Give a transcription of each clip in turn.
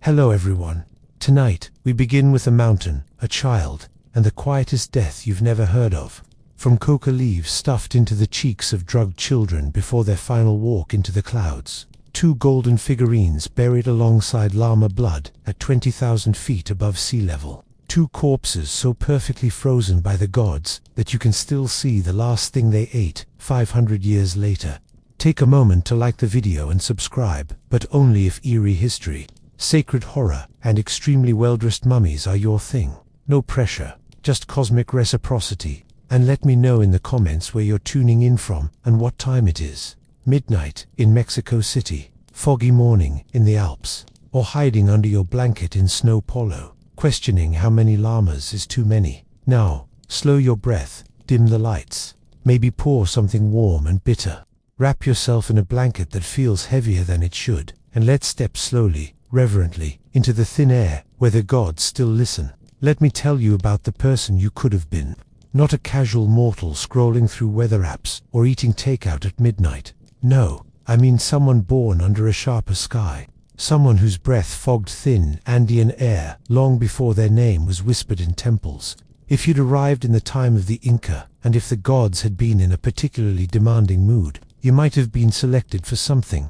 Hello everyone. Tonight, we begin with a mountain, a child, and the quietest death you've never heard of. From coca leaves stuffed into the cheeks of drugged children before their final walk into the clouds. 2 golden figurines buried alongside llama blood at 20,000 feet above sea level. 2 corpses so perfectly frozen by the gods that you can still see the last thing they ate 500 years later. Take a moment to like the video and subscribe, but only if eerie history, sacred horror, and extremely well-dressed mummies are your thing. No pressure, just cosmic reciprocity. And let me know in the comments where you're tuning in from and what time it is. Midnight in Mexico City, foggy morning in the Alps, or hiding under your blanket in snow polo, questioning how many llamas is too many. Now, slow your breath, dim the lights, maybe pour something warm and bitter. Wrap yourself in a blanket that feels heavier than it should, and let's step slowly, reverently, into the thin air where the gods still listen. Let me tell you about the person you could have been. Not a casual mortal scrolling through weather apps or eating takeout at midnight. No, I mean someone born under a sharper sky. Someone whose breath fogged thin Andean air long before their name was whispered in temples. If you'd arrived in the time of the Inca, and if the gods had been in a particularly demanding mood, you might have been selected for something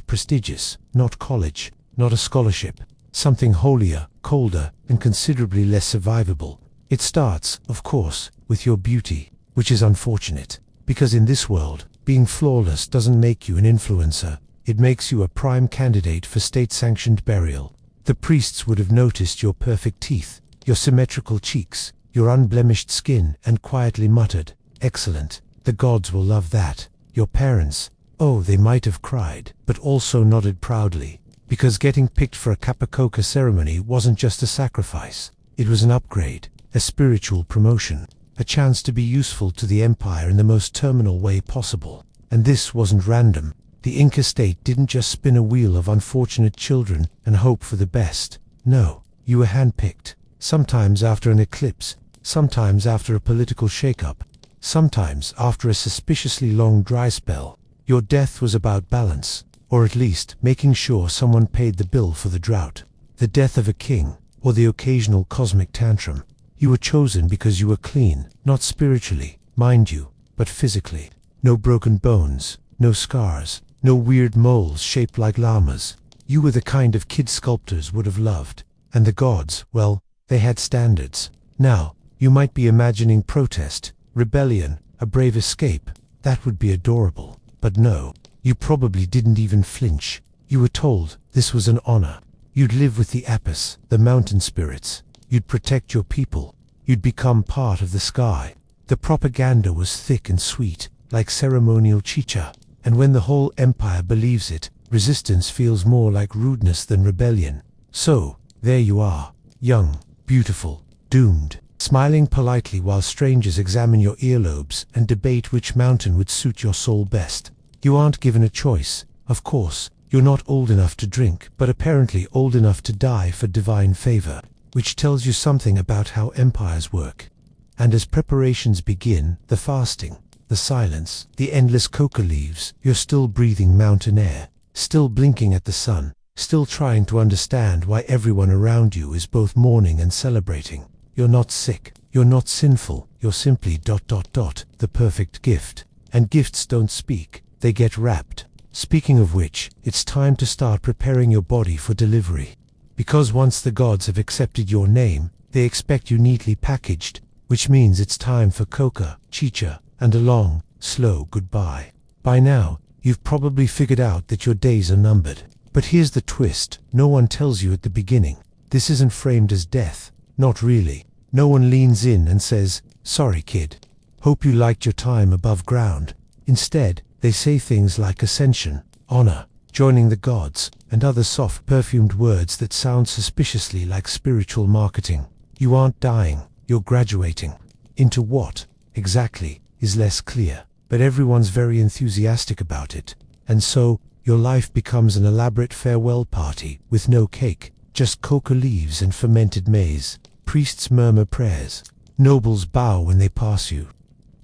prestigious, not college, not a scholarship, something holier, colder, and considerably less survivable. It starts, of course, with your beauty, which is unfortunate, because in this world, being flawless doesn't make you an influencer, it makes you a prime candidate for state-sanctioned burial. The priests would have noticed your perfect teeth, your symmetrical cheeks, your unblemished skin, and quietly muttered, "Excellent, the gods will love that." Your parents, oh, they might have cried, but also nodded proudly, because getting picked for a capacoca ceremony wasn't just a sacrifice, it was an upgrade, a spiritual promotion, a chance to be useful to the empire in the most terminal way possible. And this wasn't random. The Inca state didn't just spin a wheel of unfortunate children and hope for the best. No, you were handpicked, sometimes after an eclipse, sometimes after a political shakeup, sometimes after a suspiciously long dry spell. Your death was about balance, or at least making sure someone paid the bill for the drought. The death of a king, or the occasional cosmic tantrum. You were chosen because you were clean, not spiritually, mind you, but physically. No broken bones, no scars, no weird moles shaped like llamas. You were the kind of kid sculptors would have loved. And the gods, well, they had standards. Now, you might be imagining protest, rebellion, a brave escape. That would be adorable. But no, you probably didn't even flinch. You were told this was an honor. You'd live with the Apis, the mountain spirits. You'd protect your people. You'd become part of the sky. The propaganda was thick and sweet, like ceremonial chicha. And when the whole empire believes it, resistance feels more like rudeness than rebellion. So, there you are, young, beautiful, doomed, smiling politely while strangers examine your earlobes and debate which mountain would suit your soul best. You aren't given a choice, of course. You're not old enough to drink, but apparently old enough to die for divine favor, which tells you something about how empires work. And as preparations begin, the fasting, the silence, the endless coca leaves, you're still breathing mountain air, still blinking at the sun, still trying to understand why everyone around you is both mourning and celebrating. You're not sick, you're not sinful, you're simply the perfect gift. And gifts don't speak, they get wrapped. Speaking of which, it's time to start preparing your body for delivery. Because once the gods have accepted your name, they expect you neatly packaged, which means it's time for coca, chicha, and a long, slow goodbye. By now, you've probably figured out that your days are numbered. But here's the twist, no one tells you at the beginning. This isn't framed as death, not really. No one leans in and says, "Sorry kid, hope you liked your time above ground." Instead, they say things like ascension, honor, joining the gods, and other soft perfumed words that sound suspiciously like spiritual marketing. You aren't dying, you're graduating. Into what, exactly, is less clear, but everyone's very enthusiastic about it. And so, your life becomes an elaborate farewell party with no cake, just coca leaves and fermented maize. Priests murmur prayers. Nobles bow when they pass you.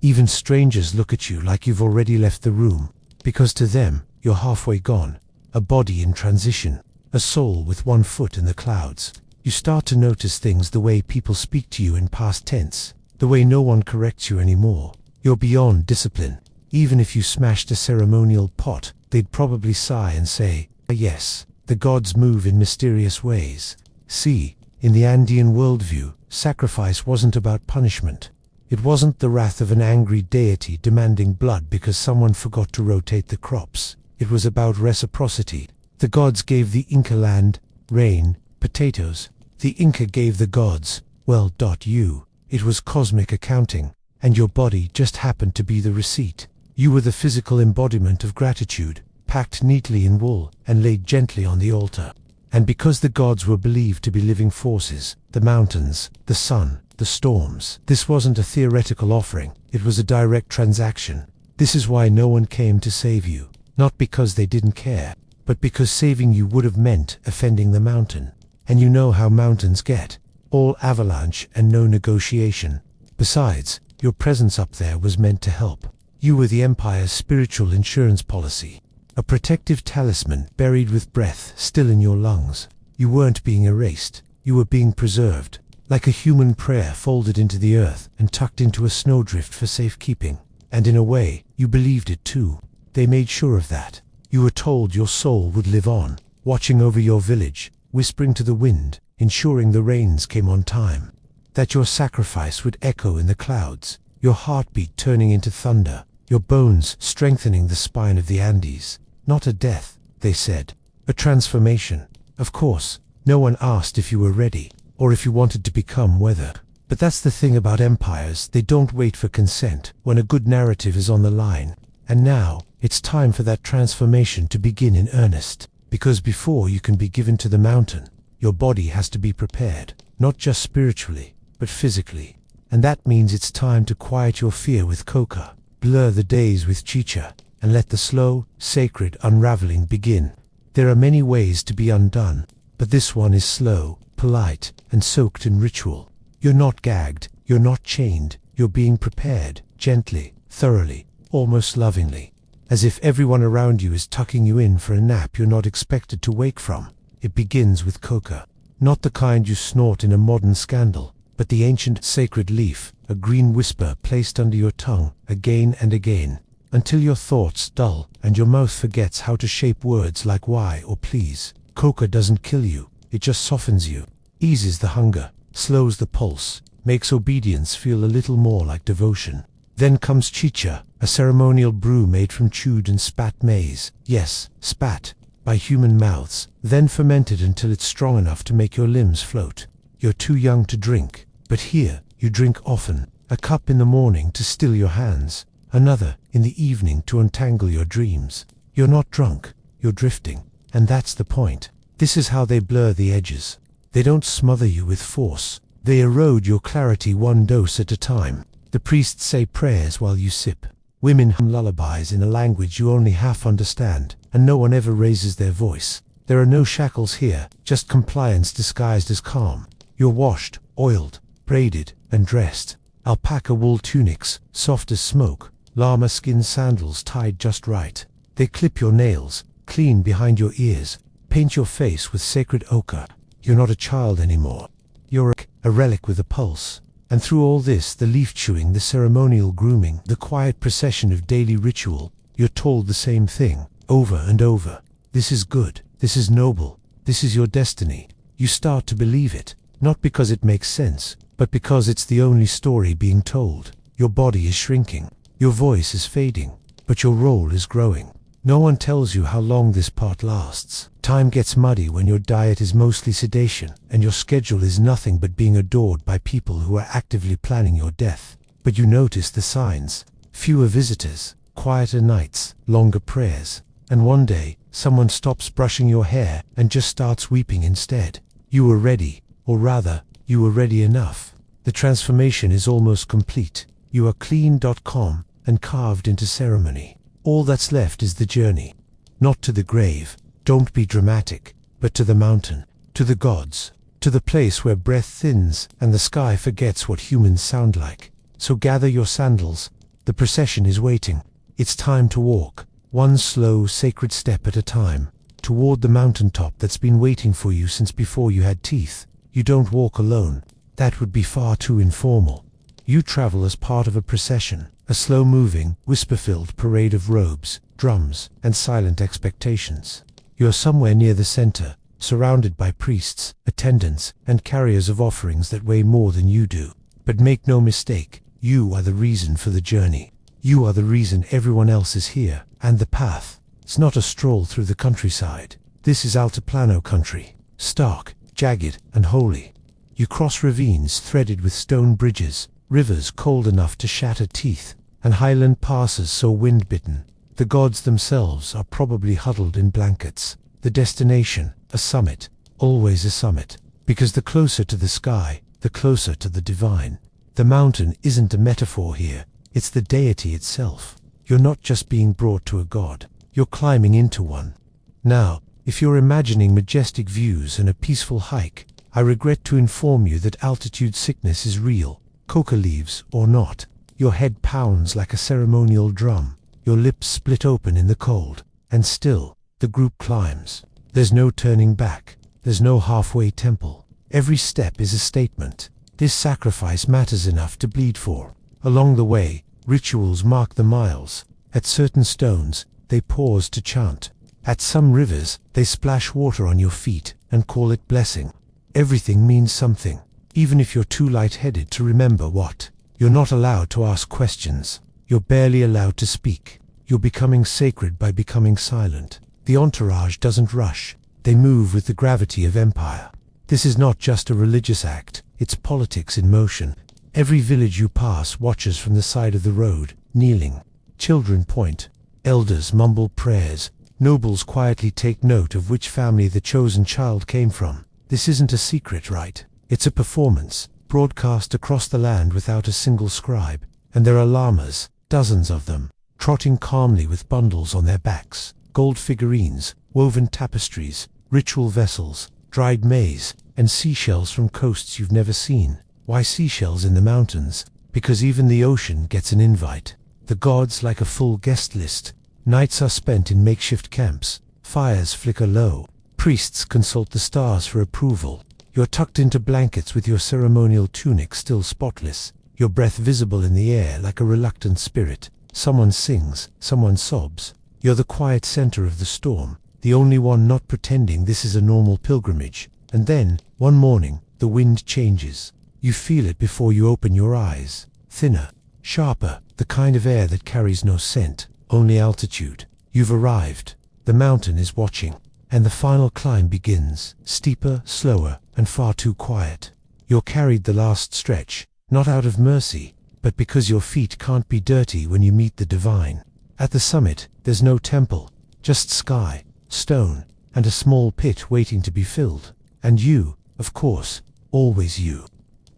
Even strangers look at you like you've already left the room, because to them, you're halfway gone, a body in transition, a soul with one foot in the clouds. You start to notice things, the way people speak to you in past tense, the way no one corrects you anymore. You're beyond discipline. Even if you smashed a ceremonial pot, they'd probably sigh and say, yes, the gods move in mysterious ways. See, in the Andean worldview, sacrifice wasn't about punishment. It wasn't the wrath of an angry deity demanding blood because someone forgot to rotate the crops. It was about reciprocity. The gods gave the Inca land, rain, potatoes. The Inca gave the gods, you. It was cosmic accounting, and your body just happened to be the receipt. You were the physical embodiment of gratitude, packed neatly in wool and laid gently on the altar. And because the gods were believed to be living forces, the mountains, the sun, the storms, this wasn't a theoretical offering, it was a direct transaction. This is why no one came to save you, not because they didn't care, but because saving you would have meant offending the mountain. And you know how mountains get, all avalanche and no negotiation. Besides, your presence up there was meant to help. You were the Empire's spiritual insurance policy. A protective talisman buried with breath still in your lungs. You weren't being erased, you were being preserved, like a human prayer folded into the earth and tucked into a snowdrift for safekeeping. And in a way, you believed it too. They made sure of that. You were told your soul would live on, watching over your village, whispering to the wind, ensuring the rains came on time. That your sacrifice would echo in the clouds, your heartbeat turning into thunder, your bones strengthening the spine of the Andes. Not a death, they said. A transformation. Of course, no one asked if you were ready, or if you wanted to become weather. But that's the thing about empires, they don't wait for consent when a good narrative is on the line. And now, it's time for that transformation to begin in earnest. Because before you can be given to the mountain, your body has to be prepared, not just spiritually, but physically. And that means it's time to quiet your fear with coca, blur the days with chicha, and let the slow, sacred unraveling begin. There are many ways to be undone, but this one is slow, polite, and soaked in ritual. You're not gagged, you're not chained, you're being prepared, gently, thoroughly, almost lovingly. As if everyone around you is tucking you in for a nap you're not expected to wake from. It begins with coca. Not the kind you snort in a modern scandal, but the ancient sacred leaf, a green whisper placed under your tongue, again and again, until your thoughts dull and your mouth forgets how to shape words like why or please. Coca doesn't kill you, it just softens you, eases the hunger, slows the pulse, makes obedience feel a little more like devotion. Then comes chicha, a ceremonial brew made from chewed and spat maize. Yes, spat, by human mouths, then fermented until it's strong enough to make your limbs float. You're too young to drink, but here, you drink often. A cup in the morning to still your hands, another in the evening to untangle your dreams. You're not drunk, you're drifting, and that's the point. This is how they blur the edges. They don't smother you with force. They erode your clarity one dose at a time. The priests say prayers while you sip. Women hum lullabies in a language you only half understand, and no one ever raises their voice. There are no shackles here, just compliance disguised as calm. You're washed, oiled, braided, and dressed. Alpaca wool tunics, soft as smoke. Llama skin sandals tied just right. They clip your nails, clean behind your ears, paint your face with sacred ochre. You're not a child anymore. You're a relic with a pulse. And through all this, the leaf chewing, the ceremonial grooming, the quiet procession of daily ritual, you're told the same thing, over and over. This is good, this is noble, this is your destiny. You start to believe it, not because it makes sense, but because it's the only story being told. Your body is shrinking, your voice is fading, but your role is growing. No one tells you how long this part lasts. Time gets muddy when your diet is mostly sedation, and your schedule is nothing but being adored by people who are actively planning your death. But you notice the signs. Fewer visitors, quieter nights, longer prayers. And one day, someone stops brushing your hair and just starts weeping instead. You were ready, or rather, you were ready enough. The transformation is almost complete. You are clean.com and carved into ceremony. All that's left is the journey. Not to the grave, don't be dramatic, but to the mountain, to the gods, to the place where breath thins and the sky forgets what humans sound like. So gather your sandals, the procession is waiting. It's time to walk, one slow, sacred step at a time. toward the mountaintop that's been waiting for you since before you had teeth. You don't walk alone. That would be far too informal. You travel as part of a procession, a slow-moving, whisper-filled parade of robes, drums, and silent expectations. You're somewhere near the center, surrounded by priests, attendants, and carriers of offerings that weigh more than you do. But make no mistake, you are the reason for the journey. You are the reason everyone else is here, and the path. It's not a stroll through the countryside. This is Altiplano country, stark, jagged, and holy. You cross ravines threaded with stone bridges, rivers cold enough to shatter teeth, and highland passes so wind-bitten. The gods themselves are probably huddled in blankets. The destination, a summit, always a summit, because the closer to the sky, the closer to the divine. The mountain isn't a metaphor here, it's the deity itself. You're not just being brought to a god, you're climbing into one. Now, if you're imagining majestic views and a peaceful hike, I regret to inform you that altitude sickness is real, coca leaves or not. Your head pounds like a ceremonial drum, your lips split open in the cold, and still, the group climbs. There's no turning back, there's no halfway temple. Every step is a statement. This sacrifice matters enough to bleed for. Along the way, rituals mark the miles. At certain stones, they pause to chant. At some rivers, they splash water on your feet and call it blessing. Everything means something, even if you're too light-headed to remember what. You're not allowed to ask questions. You're barely allowed to speak. You're becoming sacred by becoming silent. The entourage doesn't rush. They move with the gravity of empire. This is not just a religious act, it's politics in motion. Every village you pass watches from the side of the road, kneeling. Children point. Elders mumble prayers. Nobles quietly take note of which family the chosen child came from. This isn't a secret rite. It's a performance, broadcast across the land without a single scribe. And there are llamas, dozens of them, trotting calmly with bundles on their backs, gold figurines, woven tapestries, ritual vessels, dried maize, and seashells from coasts you've never seen. Why seashells in the mountains? Because even the ocean gets an invite. The gods like a full guest list. Nights are spent in makeshift camps. Fires flicker low. Priests consult the stars for approval. You're tucked into blankets with your ceremonial tunic still spotless, your breath visible in the air like a reluctant spirit. Someone sings, someone sobs. You're the quiet center of the storm, the only one not pretending this is a normal pilgrimage. And then, one morning, the wind changes. You feel it before you open your eyes. Thinner, sharper, the kind of air that carries no scent, only altitude. You've arrived. The mountain is watching. And the final climb begins, steeper, slower, and far too quiet. You're carried the last stretch, not out of mercy, but because your feet can't be dirty when you meet the divine. At the summit, there's no temple, just sky, stone, and a small pit waiting to be filled. And you, of course, always you.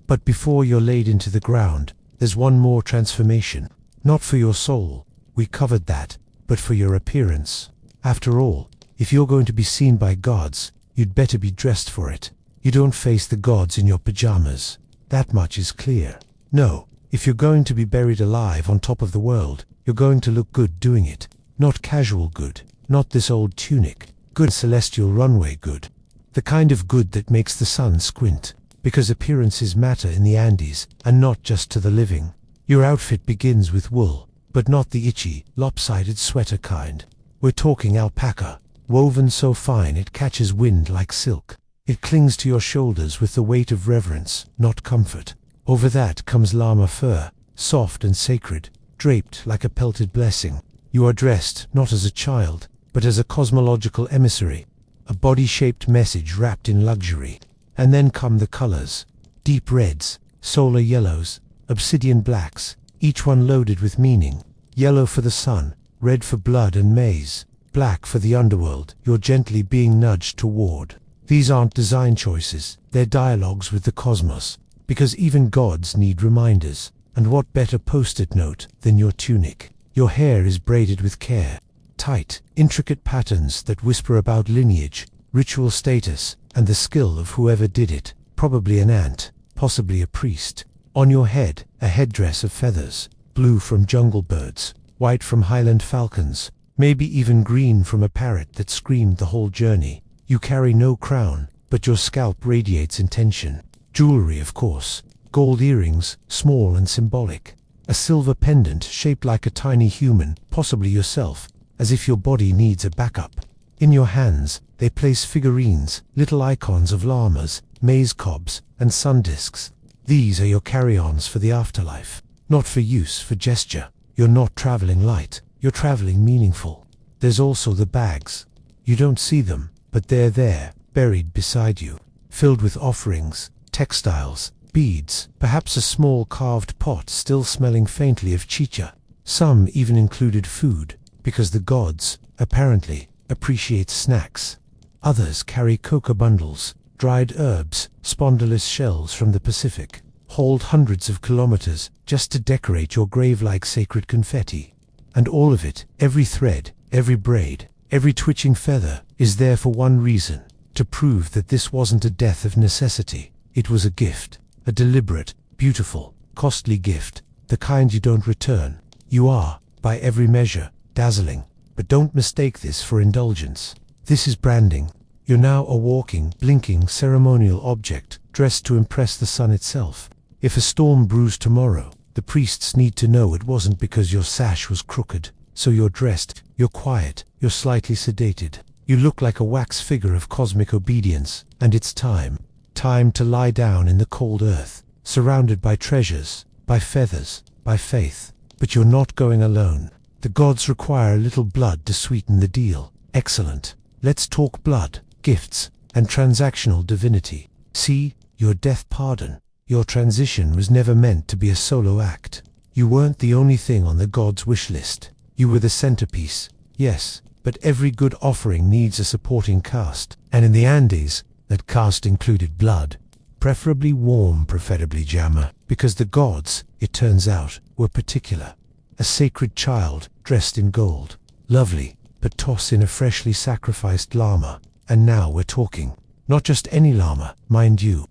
But before you're laid into the ground, there's one more transformation. Not for your soul, we covered that, but for your appearance. After all, if you're going to be seen by gods, you'd better be dressed for it. You don't face the gods in your pajamas. That much is clear. No, if you're going to be buried alive on top of the world, you're going to look good doing it. Not casual good, not this old tunic. Good celestial runway good. The kind of good that makes the sun squint. Because appearances matter in the Andes, and not just to the living. Your outfit begins with wool, but not the itchy, lopsided sweater kind. We're talking alpaca. Woven so fine it catches wind like silk. It clings to your shoulders with the weight of reverence, not comfort. Over that comes llama fur, soft and sacred, draped like a pelted blessing. You are dressed not as a child, but as a cosmological emissary, a body-shaped message wrapped in luxury. And then come the colors, deep reds, solar yellows, obsidian blacks, each one loaded with meaning. Yellow for the sun, red for blood and maize. Black for the underworld you're gently being nudged toward. These aren't design choices, they're dialogues with the cosmos. Because even gods need reminders. And what better post-it note than your tunic? Your hair is braided with care. Tight, intricate patterns that whisper about lineage, ritual status, and the skill of whoever did it. Probably an ant, possibly a priest. On your head, a headdress of feathers. Blue from jungle birds, white from highland falcons. maybe even green from a parrot that screamed the whole journey. You carry no crown, but your scalp radiates intention. Jewelry, of course. Gold earrings, small and symbolic. A silver pendant shaped like a tiny human, possibly yourself, as if your body needs a backup. In your hands, they place figurines, little icons of llamas, maize cobs, and sun discs. These are your carry-ons for the afterlife. Not for use, for gesture. You're not traveling light, you're traveling meaningful. There's also the bags. You don't see them, but they're there, buried beside you, filled with offerings, textiles, beads, perhaps a small carved pot still smelling faintly of chicha. Some even included food, because the gods, apparently, appreciate snacks. Others carry coca bundles, dried herbs, spondylus shells from the Pacific, hauled hundreds of kilometers just to decorate your grave like sacred confetti. And all of it, every thread, every braid, every twitching feather, is there for one reason: to prove that this wasn't a death of necessity. It was a gift, a deliberate, beautiful, costly gift, the kind you don't return. You are, by every measure, dazzling, but don't mistake this for indulgence. This is branding. You're now a walking, blinking, ceremonial object, dressed to impress the sun itself. If a storm brews tomorrow, the priests need to know it wasn't because your sash was crooked. So you're dressed, you're quiet, you're slightly sedated. You look like a wax figure of cosmic obedience, and it's time. Time to lie down in the cold earth, surrounded by treasures, by feathers, by faith. But you're not going alone. The gods require a little blood to sweeten the deal. Excellent. Let's talk blood, gifts, and transactional divinity. See, your death pardon. Your transition was never meant to be a solo act. You weren't the only thing on the gods' wish list. You were the centerpiece, yes, but every good offering needs a supporting cast. And in the Andes, that cast included blood. Preferably warm, preferably Jama, because the gods, it turns out, were particular. A sacred child, dressed in gold. Lovely, but toss in a freshly sacrificed llama. And now we're talking. Not just any llama, mind you.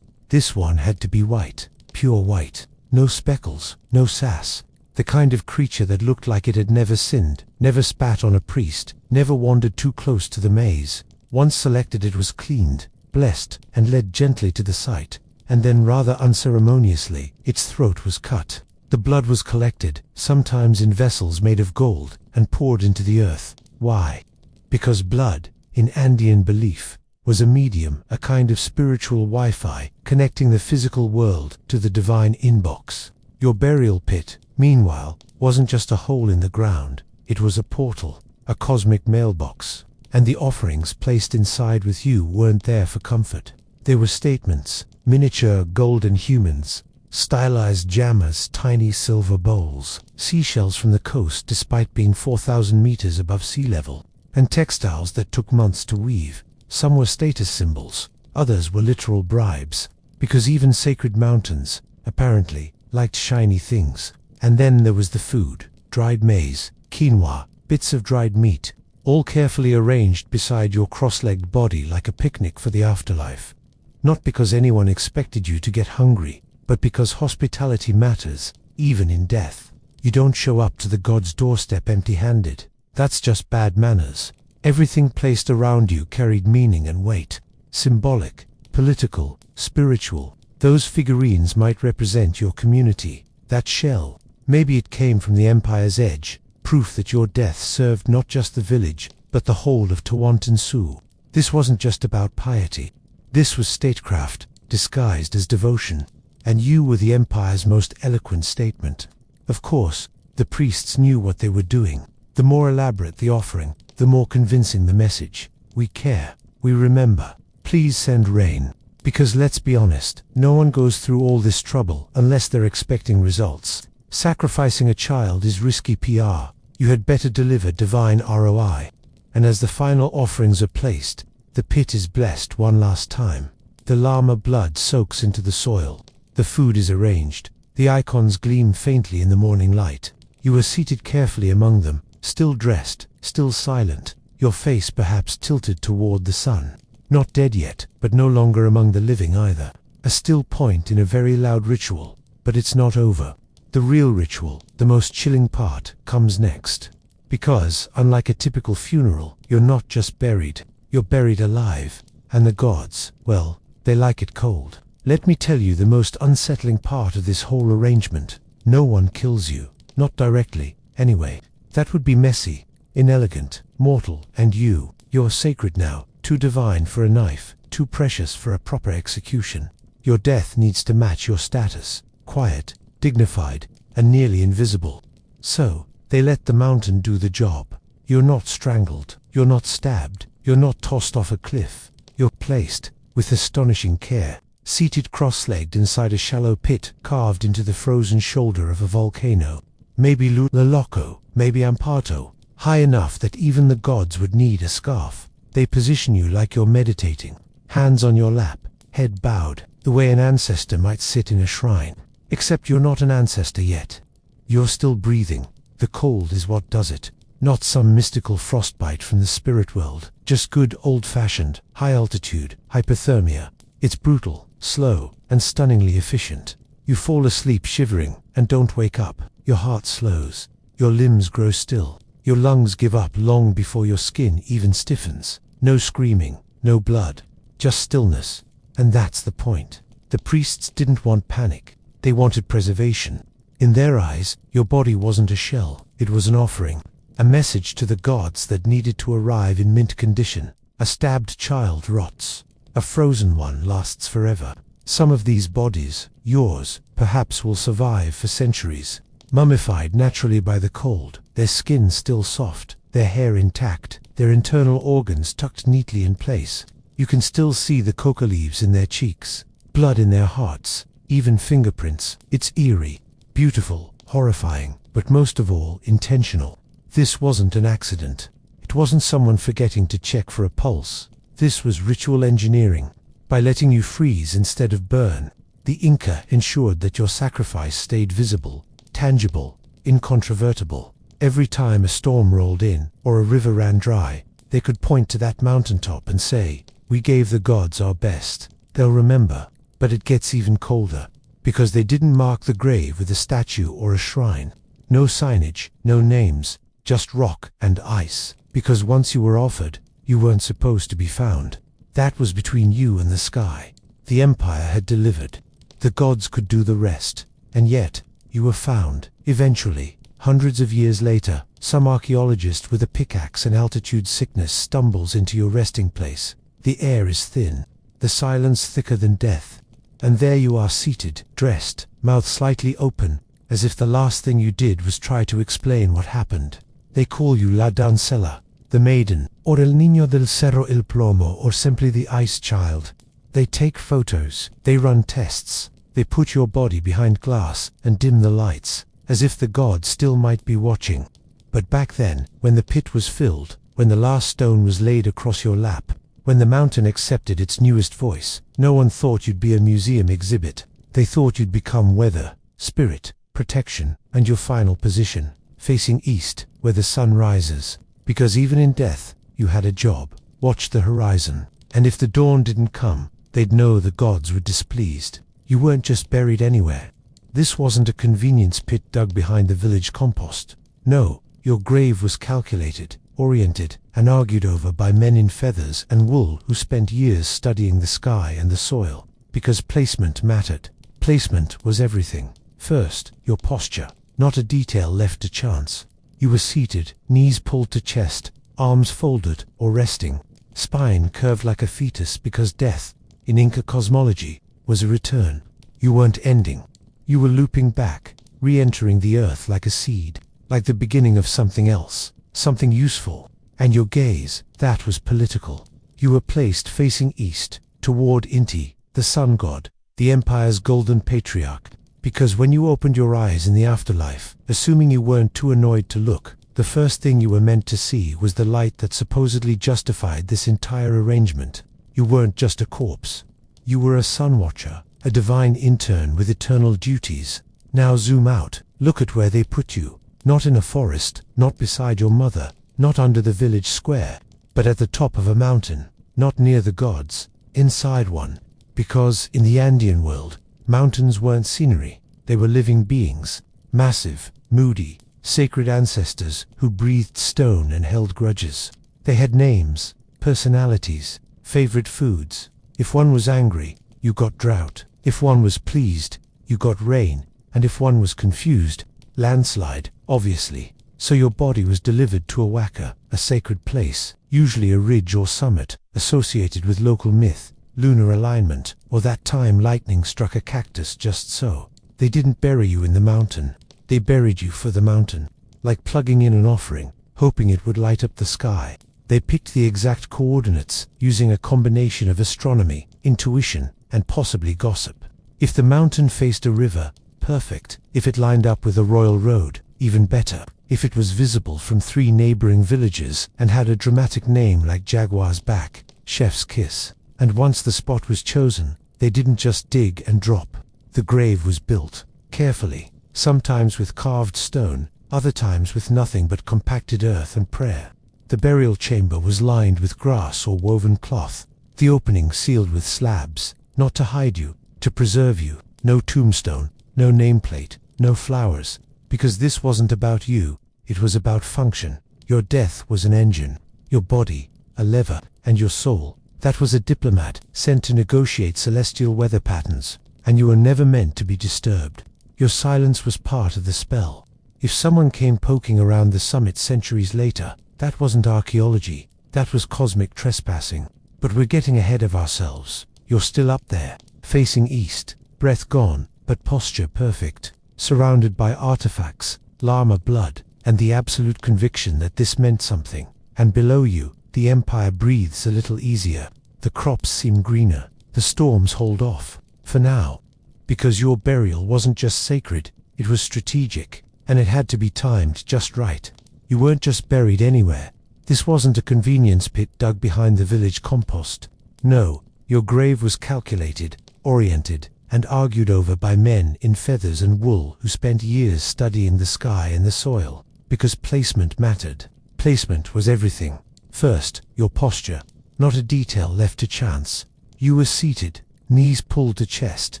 This one had to be white, pure white. No speckles, no sass. The kind of creature that looked like it had never sinned, never spat on a priest, never wandered too close to the maze. Once selected, it was cleaned, blessed, and led gently to the site. And then, rather unceremoniously, its throat was cut. The blood was collected, sometimes in vessels made of gold, and poured into the earth. Why? Because blood, in Andean belief, was a medium, a kind of spiritual Wi-Fi, connecting the physical world to the divine inbox. Your burial pit, meanwhile, wasn't just a hole in the ground. It was a portal, a cosmic mailbox. And the offerings placed inside with you weren't there for comfort. They were statements, miniature golden humans, stylized jammers, tiny silver bowls, seashells from the coast despite being 4,000 meters above sea level, and textiles that took months to weave. Some were status symbols, others were literal bribes, because even sacred mountains, apparently, liked shiny things. And then there was the food: dried maize, quinoa, bits of dried meat, all carefully arranged beside your cross-legged body like a picnic for the afterlife. Not because anyone expected you to get hungry, but because hospitality matters, even in death. You don't show up to the god's doorstep empty-handed. That's just bad manners. Everything placed around you carried meaning and weight. Symbolic, political, spiritual. Those figurines might represent your community. That shell, maybe it came from the empire's edge, proof that your death served not just the village, but the whole of Tawantinsuyu. This wasn't just about piety. This was statecraft, disguised as devotion. And you were the empire's most eloquent statement. Of course, the priests knew what they were doing. The more elaborate the offering, the more convincing the message. We care. We remember. Please send rain. Because let's be honest, no one goes through all this trouble unless they're expecting results. Sacrificing a child is risky PR. You had better deliver divine ROI. And as the final offerings are placed, the pit is blessed one last time. The llama blood soaks into the soil. The food is arranged. The icons gleam faintly in the morning light. You are seated carefully among them, still dressed, still silent, your face perhaps tilted toward the sun. Not dead yet, but no longer among the living either. A still point in a very loud ritual. But it's not over. The real ritual, the most chilling part, comes next. Because, unlike a typical funeral, you're not just buried, you're buried alive. And the gods, well, they like it cold. Let me tell you the most unsettling part of this whole arrangement. No one kills you. Not directly, anyway. That would be messy, inelegant, mortal, and you're sacred now, too divine for a knife, too precious for a proper execution. Your death needs to match your status, quiet, dignified, and nearly invisible. So, they let the mountain do the job. You're not strangled, you're not stabbed, you're not tossed off a cliff. You're placed, with astonishing care, seated cross-legged inside a shallow pit carved into the frozen shoulder of a volcano. Maybe Loloco, maybe Ampato, high enough that even the gods would need a scarf. They position you like you're meditating, hands on your lap, head bowed, the way an ancestor might sit in a shrine. Except you're not an ancestor yet. You're still breathing. The cold is what does it. Not some mystical frostbite from the spirit world, just good old-fashioned, high-altitude, hypothermia. It's brutal, slow, and stunningly efficient. You fall asleep shivering, and don't wake up. Your heart slows. Your limbs grow still. Your lungs give up long before your skin even stiffens. No screaming, no blood, just stillness. And that's the point. The priests didn't want panic. They wanted preservation. In their eyes, your body wasn't a shell. It was an offering. A message to the gods that needed to arrive in mint condition. A stabbed child rots. A frozen one lasts forever. Some of these bodies, yours, perhaps will survive for centuries. Mummified naturally by the cold, their skin still soft, their hair intact, their internal organs tucked neatly in place. You can still see the coca leaves in their cheeks, blood in their hearts, even fingerprints. It's eerie, beautiful, horrifying, but most of all, intentional. This wasn't an accident. It wasn't someone forgetting to check for a pulse. This was ritual engineering. By letting you freeze instead of burn, the Inca ensured that your sacrifice stayed visible, tangible, incontrovertible. Every time a storm rolled in, or a river ran dry, they could point to that mountaintop and say, "We gave the gods our best." They'll remember. But it gets even colder, because they didn't mark the grave with a statue or a shrine. No signage, no names, just rock and ice. Because once you were offered, you weren't supposed to be found. That was between you and the sky. The empire had delivered. The gods could do the rest. And yet, you were found, eventually. Hundreds of years later, some archaeologist with a pickaxe and altitude sickness stumbles into your resting place. The air is thin, the silence thicker than death. And there you are seated, dressed, mouth slightly open, as if the last thing you did was try to explain what happened. They call you La Dancella, the maiden, or El Niño del Cerro El Plomo, or simply the Ice Child. They take photos, they run tests, they put your body behind glass and dim the lights, as if the gods still might be watching. But back then, when the pit was filled, when the last stone was laid across your lap, when the mountain accepted its newest voice, no one thought you'd be a museum exhibit. They thought you'd become weather, spirit, protection, and your final position, facing east, where the sun rises. Because even in death, you had a job. Watch the horizon. And if the dawn didn't come, they'd know the gods were displeased. You weren't just buried anywhere. This wasn't a convenience pit dug behind the village compost. No, your grave was calculated, oriented, and argued over by men in feathers and wool who spent years studying the sky and the soil. Because placement mattered. Placement was everything. First, your posture, not a detail left to chance. You were seated, knees pulled to chest, arms folded or resting, spine curved like a fetus, because death, in Inca cosmology, was a return. You weren't ending. You were looping back, re-entering the earth like a seed, like the beginning of something else, something useful. And your gaze, that was political. You were placed facing east, toward Inti, the sun god, the empire's golden patriarch. Because when you opened your eyes in the afterlife, assuming you weren't too annoyed to look, the first thing you were meant to see was the light that supposedly justified this entire arrangement. You weren't just a corpse. You were a sun watcher, a divine intern with eternal duties. Now zoom out, look at where they put you. Not in a forest, not beside your mother, not under the village square, but at the top of a mountain, not near the gods, inside one. Because, in the Andean world, mountains weren't scenery, they were living beings, massive, moody, sacred ancestors who breathed stone and held grudges. They had names, personalities, favorite foods. If one was angry, you got drought. If one was pleased, you got rain. And if one was confused, landslide, obviously. So your body was delivered to a waka, a sacred place, usually a ridge or summit, associated with local myth, lunar alignment, or that time lightning struck a cactus just so. They didn't bury you in the mountain. They buried you for the mountain, like plugging in an offering, hoping it would light up the sky. They picked the exact coordinates, using a combination of astronomy, intuition, and possibly gossip. If the mountain faced a river, perfect. If it lined up with a royal road, even better. If it was visible from 3 neighboring villages and had a dramatic name like Jaguar's Back, Chef's Kiss. And once the spot was chosen, they didn't just dig and drop. The grave was built, carefully, sometimes with carved stone, other times with nothing but compacted earth and prayer. The burial chamber was lined with grass or woven cloth, the opening sealed with slabs, not to hide you, to preserve you. No tombstone, no nameplate, no flowers, because this wasn't about you, it was about function. Your death was an engine, your body, a lever, and your soul, that was a diplomat sent to negotiate celestial weather patterns, and you were never meant to be disturbed. Your silence was part of the spell. If someone came poking around the summit centuries later, that wasn't archaeology, that was cosmic trespassing. But we're getting ahead of ourselves. You're still up there, facing east, breath gone, but posture perfect, surrounded by artifacts, llama blood, and the absolute conviction that this meant something. And below you, the empire breathes a little easier. The crops seem greener, the storms hold off, for now. Because your burial wasn't just sacred, it was strategic, and it had to be timed just right. You weren't just buried anywhere. This wasn't a convenience pit dug behind the village compost. No, your grave was calculated, oriented, and argued over by men in feathers and wool who spent years studying the sky and the soil. Because placement mattered. Placement was everything. First, your posture, not a detail left to chance. You were seated, knees pulled to chest,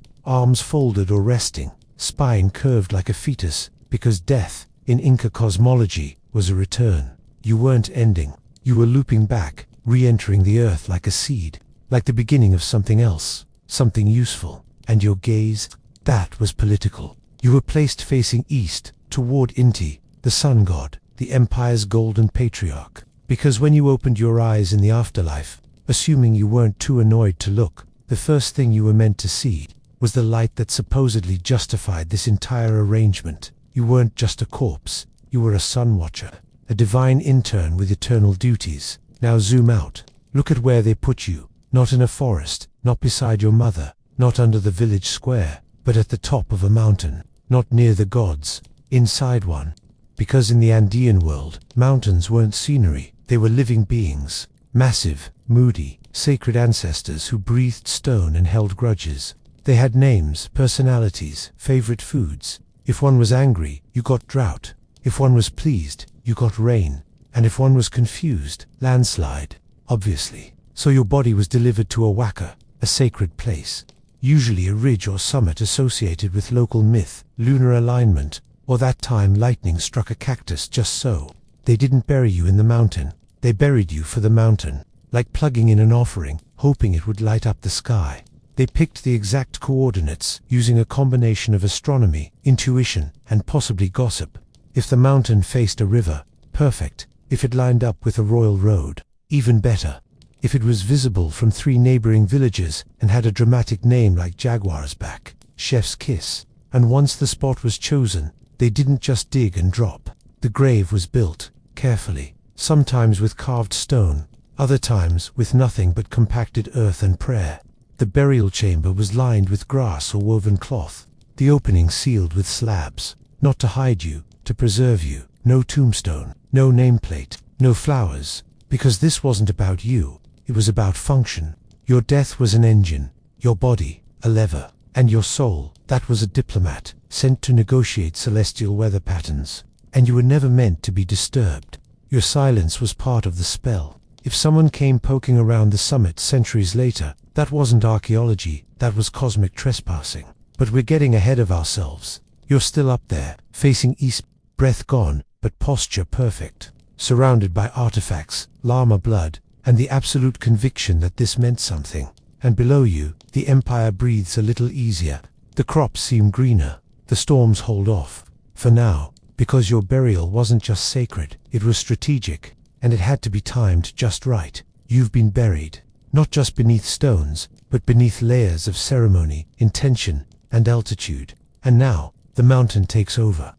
arms folded or resting, spine curved like a fetus, because death, in Inca cosmology, was a return. You weren't ending. You were looping back, re-entering the earth like a seed, like the beginning of something else, something useful. And your gaze, that was political. You were placed facing east, toward Inti, the sun god, the empire's golden patriarch. Because when you opened your eyes in the afterlife, assuming you weren't too annoyed to look, the first thing you were meant to see was the light that supposedly justified this entire arrangement. You weren't just a corpse, you were a sun watcher, a divine intern with eternal duties. Now zoom out. Look at where they put you. Not in a forest, not beside your mother, not under the village square, but at the top of a mountain, not near the gods, inside one. Because in the Andean world, mountains weren't scenery, they were living beings, massive, moody, sacred ancestors who breathed stone and held grudges. They had names, personalities, favorite foods. If one was angry, you got drought. If one was pleased, you got rain. And if one was confused, landslide, obviously. So your body was delivered to a waka, a sacred place, usually a ridge or summit associated with local myth, lunar alignment, or that time lightning struck a cactus just so. They didn't bury you in the mountain, they buried you for the mountain, like plugging in an offering, hoping it would light up the sky. They picked the exact coordinates, using a combination of astronomy, intuition, and possibly gossip. If the mountain faced a river, perfect. If it lined up with a royal road, even better. If it was visible from 3 neighboring villages and had a dramatic name like Jaguar's Back, Chef's Kiss. And once the spot was chosen, they didn't just dig and drop. The grave was built, carefully, sometimes with carved stone, other times with nothing but compacted earth and prayer. The burial chamber was lined with grass or woven cloth, the opening sealed with slabs, not to hide you, to preserve you. No tombstone, no nameplate, no flowers, because this wasn't about you, it was about function. Your death was an engine, your body, a lever, and your soul, that was a diplomat, sent to negotiate celestial weather patterns. And you were never meant to be disturbed. Your silence was part of the spell. If someone came poking around the summit centuries later, that wasn't archaeology, that was cosmic trespassing. But we're getting ahead of ourselves. You're still up there, facing east. breath gone, but posture perfect, surrounded by artifacts, llama blood, and the absolute conviction that this meant something. And below you, the empire breathes a little easier. The crops seem greener, the storms hold off. For now, because your burial wasn't just sacred, it was strategic, and it had to be timed just right. You've been buried, not just beneath stones, but beneath layers of ceremony, intention, and altitude. And now, the mountain takes over.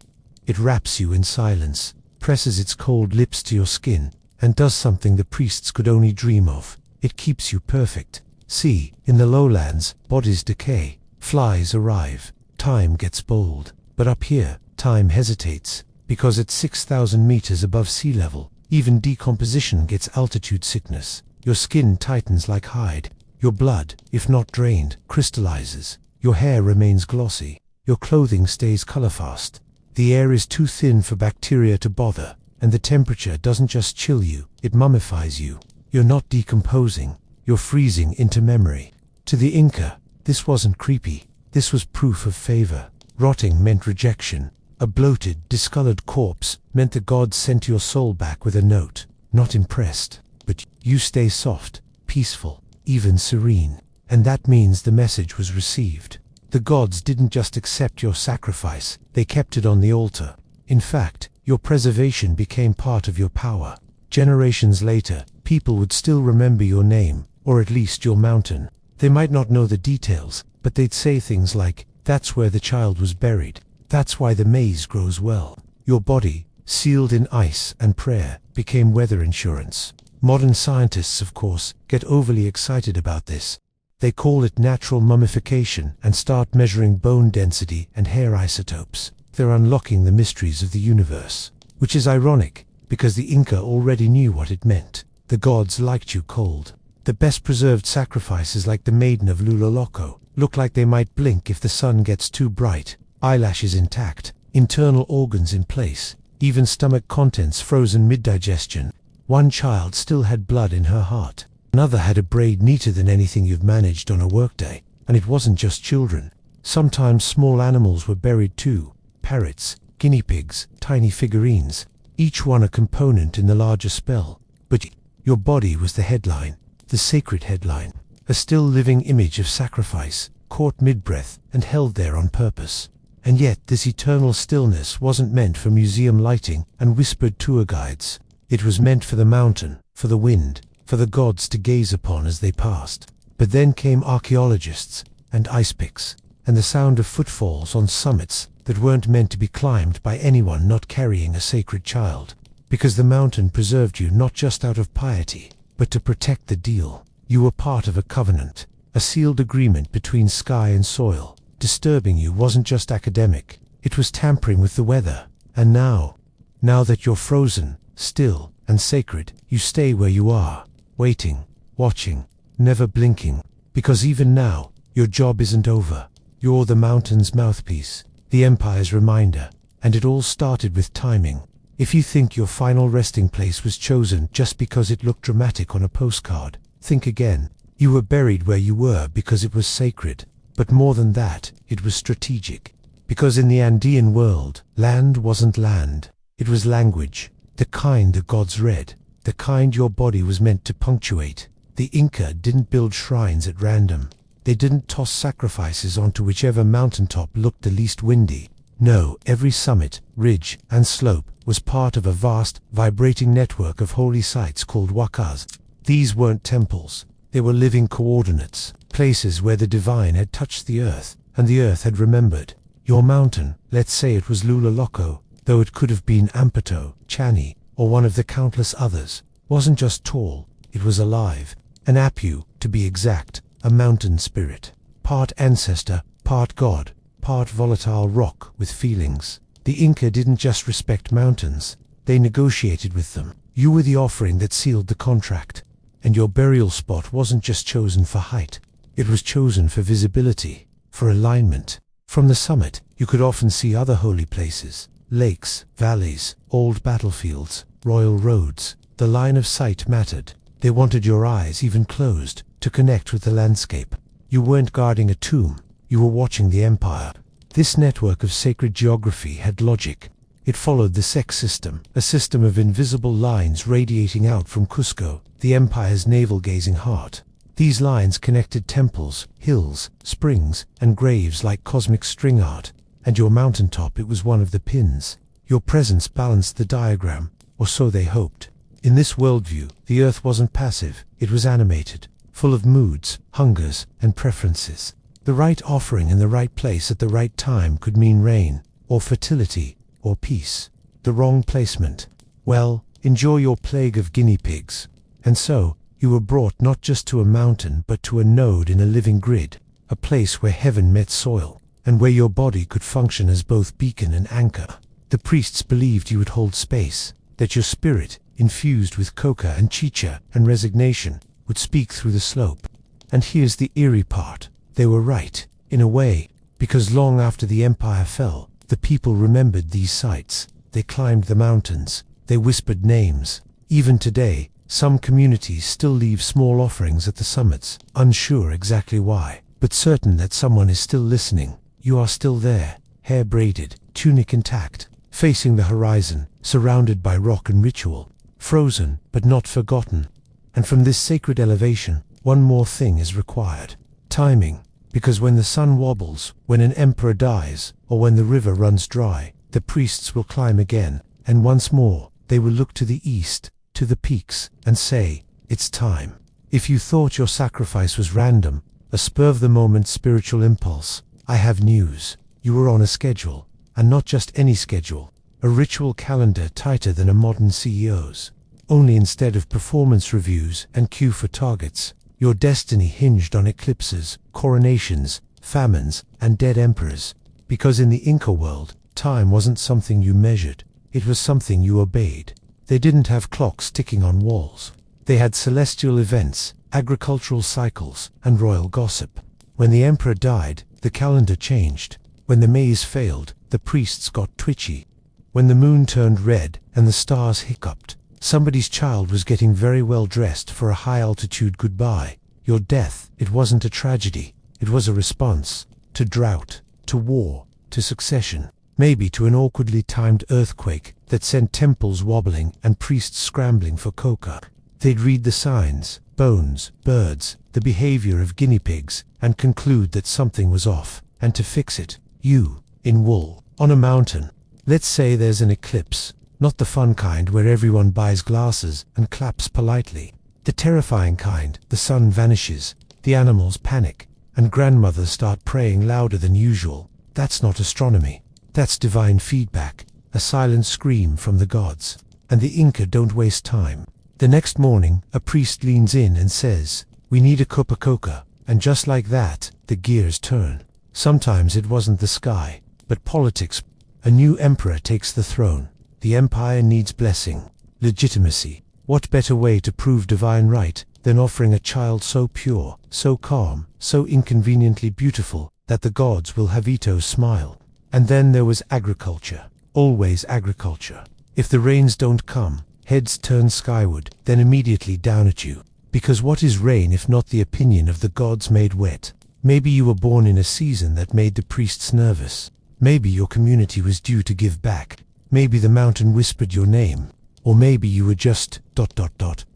It wraps you in silence, presses its cold lips to your skin, and does something the priests could only dream of. It keeps you perfect. See, in the lowlands, bodies decay, flies arrive, time gets bold. But up here, time hesitates, because at 6,000 meters above sea level, even decomposition gets altitude sickness. Your skin tightens like hide. Your blood, if not drained, crystallizes. Your hair remains glossy. Your clothing stays colorfast. The air is too thin for bacteria to bother, and the temperature doesn't just chill you, it mummifies you. You're not decomposing, you're freezing into memory. To the Inca, this wasn't creepy, this was proof of favor. Rotting meant rejection. A bloated, discolored corpse meant the gods sent your soul back with a note. Not impressed, but you stay soft, peaceful, even serene. And that means the message was received. The gods didn't just accept your sacrifice, they kept it on the altar. In fact, your preservation became part of your power. Generations later, people would still remember your name, or at least your mountain. They might not know the details, but they'd say things like, "That's where the child was buried. That's why the maize grows well." Your body, sealed in ice and prayer, became weather insurance. Modern scientists, of course, get overly excited about this. They call it natural mummification and start measuring bone density and hair isotopes. They're unlocking the mysteries of the universe. Which is ironic, because the Inca already knew what it meant. The gods liked you cold. The best preserved sacrifices, like the maiden of Lulaloco, look like they might blink if the sun gets too bright. Eyelashes intact, internal organs in place, even stomach contents frozen mid-digestion. One child still had blood in her heart. Another had a braid neater than anything you've managed on a workday. And it wasn't just children. Sometimes small animals were buried too. Parrots, guinea pigs, tiny figurines, each one a component in the larger spell. But your body was the headline, the sacred headline, a still living image of sacrifice, caught mid-breath and held there on purpose. And yet this eternal stillness wasn't meant for museum lighting and whispered tour guides. It was meant for the mountain, for the wind, for the gods to gaze upon as they passed. But then came archaeologists and ice picks, and the sound of footfalls on summits that weren't meant to be climbed by anyone not carrying a sacred child. Because the mountain preserved you not just out of piety, but to protect the deal. You were part of a covenant, a sealed agreement between sky and soil. Disturbing you wasn't just academic, it was tampering with the weather. And now that you're frozen, still, and sacred, you stay where you are, waiting, watching, never blinking. Because even now, your job isn't over. You're the mountain's mouthpiece, the empire's reminder, and it all started with timing. If you think your final resting place was chosen just because it looked dramatic on a postcard, think again. You were buried where you were because it was sacred. But more than that, it was strategic. Because in the Andean world, land wasn't land. It was language. The kind the gods read. The kind your body was meant to punctuate. The Inca didn't build shrines at random. They didn't toss sacrifices onto whichever mountaintop looked the least windy. No, every summit, ridge, and slope was part of a vast, vibrating network of holy sites called wakas. These weren't temples. They were living coordinates, places where the divine had touched the earth, and the earth had remembered. Your mountain, let's say it was Lulaloco, though it could have been Ampeto, Chani, or one of the countless others, wasn't just tall, it was alive. An Apu, to be exact, a mountain spirit. Part ancestor, part god, part volatile rock with feelings. The Inca didn't just respect mountains, they negotiated with them. You were the offering that sealed the contract. And your burial spot wasn't just chosen for height, it was chosen for visibility, for alignment. From the summit, you could often see other holy places, lakes, valleys, old battlefields, royal roads. The line of sight mattered. They wanted your eyes, even closed, to connect with the landscape. You weren't guarding a tomb, you were watching the empire. This network of sacred geography had logic. It followed the sex system, a system of invisible lines radiating out from Cusco, the empire's navel-gazing heart. These lines connected temples, hills, springs, and graves like cosmic string art, and your mountaintop, it was one of the pins. Your presence balanced the diagram, or so they hoped. In this worldview, the earth wasn't passive, it was animated, full of moods, hungers, and preferences. The right offering in the right place at the right time could mean rain, or fertility, or peace. The wrong placement, well, enjoy your plague of guinea pigs. And so, you were brought not just to a mountain but to a node in a living grid, a place where heaven met soil, and where your body could function as both beacon and anchor. The priests believed you would hold space, that your spirit, infused with coca and chicha and resignation, would speak through the slope. And here's the eerie part. They were right, in a way, because long after the empire fell, the people remembered these sites. They climbed the mountains, they whispered names. Even today, some communities still leave small offerings at the summits, unsure exactly why, but certain that someone is still listening. You are still there, hair braided, tunic intact, facing the horizon, surrounded by rock and ritual, frozen but not forgotten. And from this sacred elevation, one more thing is required: timing. Because when the sun wobbles, when an emperor dies, or when the river runs dry, the priests will climb again, and once more, they will look to the east, to the peaks, and say, it's time. If you thought your sacrifice was random, a spur-of-the-moment spiritual impulse, I have news. You were on a schedule, and not just any schedule, a ritual calendar tighter than a modern CEO's. Only instead of performance reviews and queue for targets, your destiny hinged on eclipses, coronations, famines, and dead emperors. Because in the Inca world, time wasn't something you measured, it was something you obeyed. They didn't have clocks ticking on walls. They had celestial events, agricultural cycles, and royal gossip. When the emperor died, the calendar changed. When the maize failed, the priests got twitchy. When the moon turned red and the stars hiccuped, somebody's child was getting very well dressed for a high-altitude goodbye. Your death, it wasn't a tragedy. It was a response. To drought, to war, to succession. Maybe to an awkwardly timed earthquake that sent temples wobbling and priests scrambling for coca. They'd read the signs, bones, birds, the behavior of guinea pigs, and conclude that something was off. And to fix it, you, in wool, on a mountain. Let's say there's an eclipse. Not the fun kind where everyone buys glasses and claps politely. The terrifying kind, the sun vanishes, the animals panic, and grandmothers start praying louder than usual. That's not astronomy. That's divine feedback, a silent scream from the gods. And the Inca don't waste time. The next morning, a priest leans in and says, "We need a cup of coca," and just like that, the gears turn. Sometimes it wasn't the sky, but politics. A new emperor takes the throne. The empire needs blessing, legitimacy. What better way to prove divine right than offering a child so pure, so calm, so inconveniently beautiful, that the gods will have Ito's smile? And then there was agriculture. Always agriculture. If the rains don't come, heads turn skyward, then immediately down at you. Because what is rain if not the opinion of the gods made wet? Maybe you were born in a season that made the priests nervous. Maybe your community was due to give back. Maybe the mountain whispered your name. Or maybe you were just ...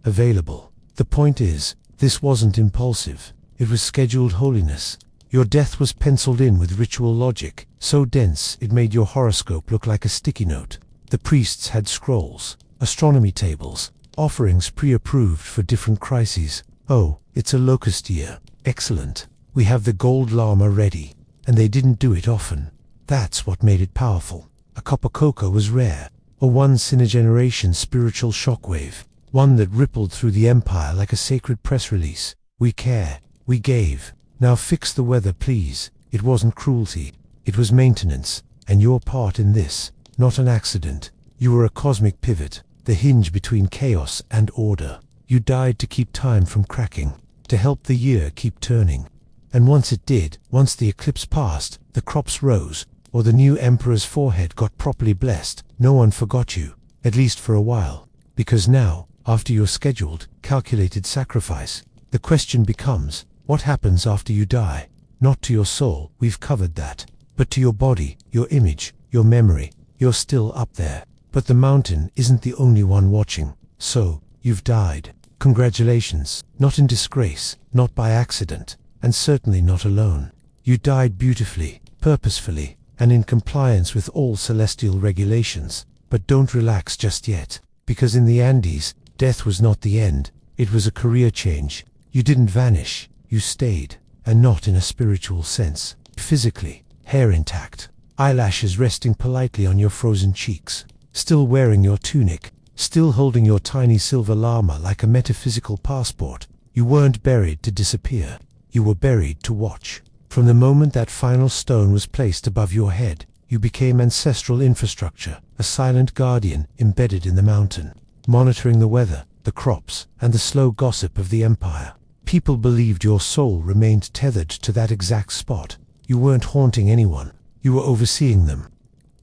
available. The point is, this wasn't impulsive. It was scheduled holiness. Your death was penciled in with ritual logic, so dense it made your horoscope look like a sticky note. The priests had scrolls, astronomy tables, offerings pre-approved for different crises. Oh, it's a locust year. Excellent. We have the gold llama ready. And they didn't do it often. That's what made it powerful. A cup of coca was rare, a once-in-a-generation spiritual shockwave, one that rippled through the empire like a sacred press release. We care. We gave. Now fix the weather, please. It wasn't cruelty. It was maintenance. And your part in this, not an accident. You were a cosmic pivot, the hinge between chaos and order. You died to keep time from cracking, to help the year keep turning. And once it did, once the eclipse passed, the crops rose, or the new emperor's forehead got properly blessed, no one forgot you, at least for a while. Because now, after your scheduled, calculated sacrifice, the question becomes, what happens after you die? Not to your soul, we've covered that, but to your body, your image, your memory, You're still up there. But the mountain isn't the only one watching. So, you've died. Congratulations. Not in disgrace, not by accident, and certainly not alone. You died beautifully, purposefully, and in compliance with all celestial regulations. But don't relax just yet, because in the Andes, death was not the end. It was a career change. You didn't vanish, you stayed, and not in a spiritual sense. Physically, hair intact, eyelashes resting politely on your frozen cheeks, still wearing your tunic, still holding your tiny silver llama like a metaphysical passport. You weren't buried to disappear. You were buried to watch. From the moment that final stone was placed above your head, you became ancestral infrastructure, a silent guardian embedded in the mountain, monitoring the weather, the crops, and the slow gossip of the empire. People believed your soul remained tethered to that exact spot. You weren't haunting anyone. You were overseeing them.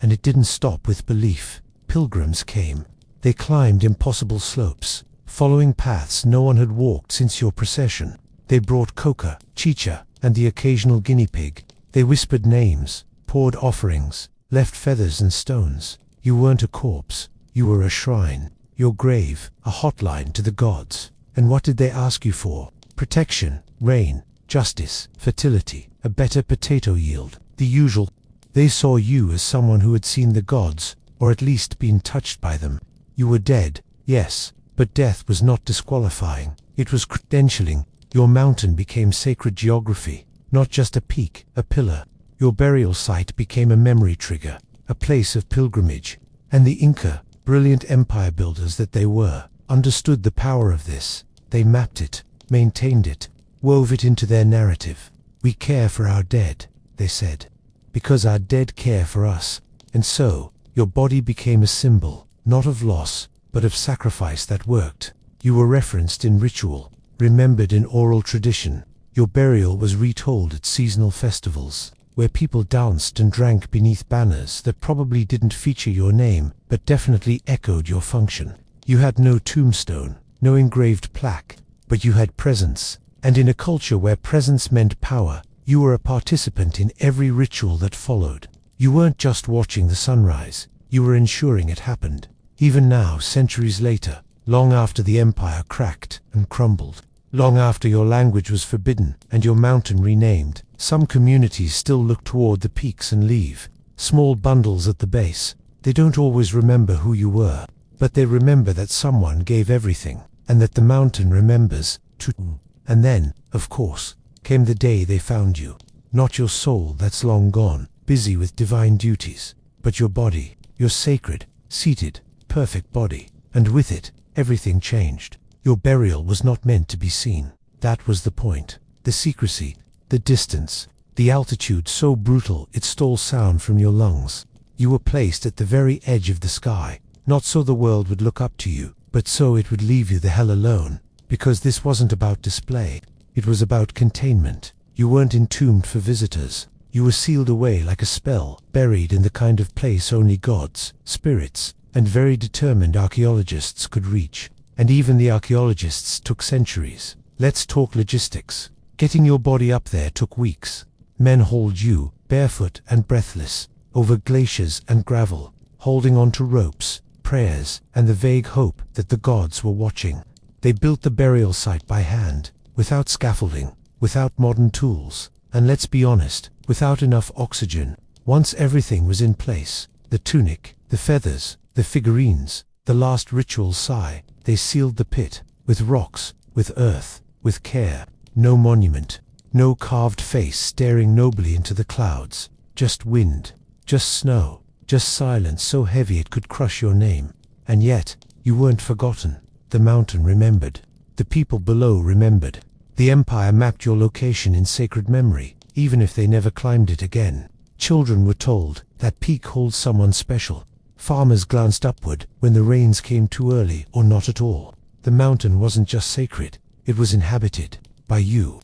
And it didn't stop with belief. Pilgrims came. They climbed impossible slopes, following paths no one had walked since your procession. They brought coca, chicha, and the occasional guinea pig. They whispered names, poured offerings, left feathers and stones. You weren't a corpse. You were a shrine. Your grave, a hotline to the gods. And what did they ask you for? Protection, rain, justice, fertility, a better potato yield. The usual. They saw you as someone who had seen the gods, or at least been touched by them. You were dead, yes, but death was not disqualifying. It was credentialing. Your mountain became sacred geography, not just a peak, a pillar. Your burial site became a memory trigger, a place of pilgrimage. And the Inca, brilliant empire builders that they were, understood the power of this. They mapped it, maintained it, wove it into their narrative. We care for our dead, they said, because our dead care for us. And so, your body became a symbol, not of loss, but of sacrifice that worked. You were referenced in ritual, remembered in oral tradition. Your burial was retold at seasonal festivals, where people danced and drank beneath banners that probably didn't feature your name, but definitely echoed your function. You had no tombstone, no engraved plaque, but you had presence. And in a culture where presence meant power, you were a participant in every ritual that followed. You weren't just watching the sunrise, you were ensuring it happened. Even now, centuries later, long after the empire cracked and crumbled, long after your language was forbidden and your mountain renamed, some communities still look toward the peaks and leave small bundles at the base. They don't always remember who you were, but they remember that someone gave everything, and that the mountain remembers too. And then, of course, came the day they found you. Not your soul that's long gone, busy with divine duties, but your body, your sacred, seated, perfect body. And with it, everything changed. Your burial was not meant to be seen. That was the point. The secrecy, the distance, the altitude so brutal it stole sound from your lungs. You were placed at the very edge of the sky, not so the world would look up to you, but so it would leave you the hell alone. Because this wasn't about display. It was about containment. You weren't entombed for visitors. You were sealed away like a spell, buried in the kind of place only gods, spirits, and very determined archaeologists could reach. And even the archaeologists took centuries. Let's talk logistics. Getting your body up there took weeks. Men hauled you, barefoot and breathless, over glaciers and gravel, holding on to ropes, prayers, and the vague hope that the gods were watching. They built the burial site by hand, without scaffolding, without modern tools, and let's be honest, without enough oxygen. Once everything was in place, the tunic, the feathers, the figurines, the last ritual sigh, they sealed the pit, with rocks, with earth, with care. No monument, no carved face staring nobly into the clouds, just wind, just snow, just silence so heavy it could crush your name. And yet, you weren't forgotten. The mountain remembered. The people below remembered. The empire mapped your location in sacred memory, even if they never climbed it again. Children were told that peak holds someone special. Farmers glanced upward when the rains came too early or not at all. The mountain wasn't just sacred, it was inhabited by you.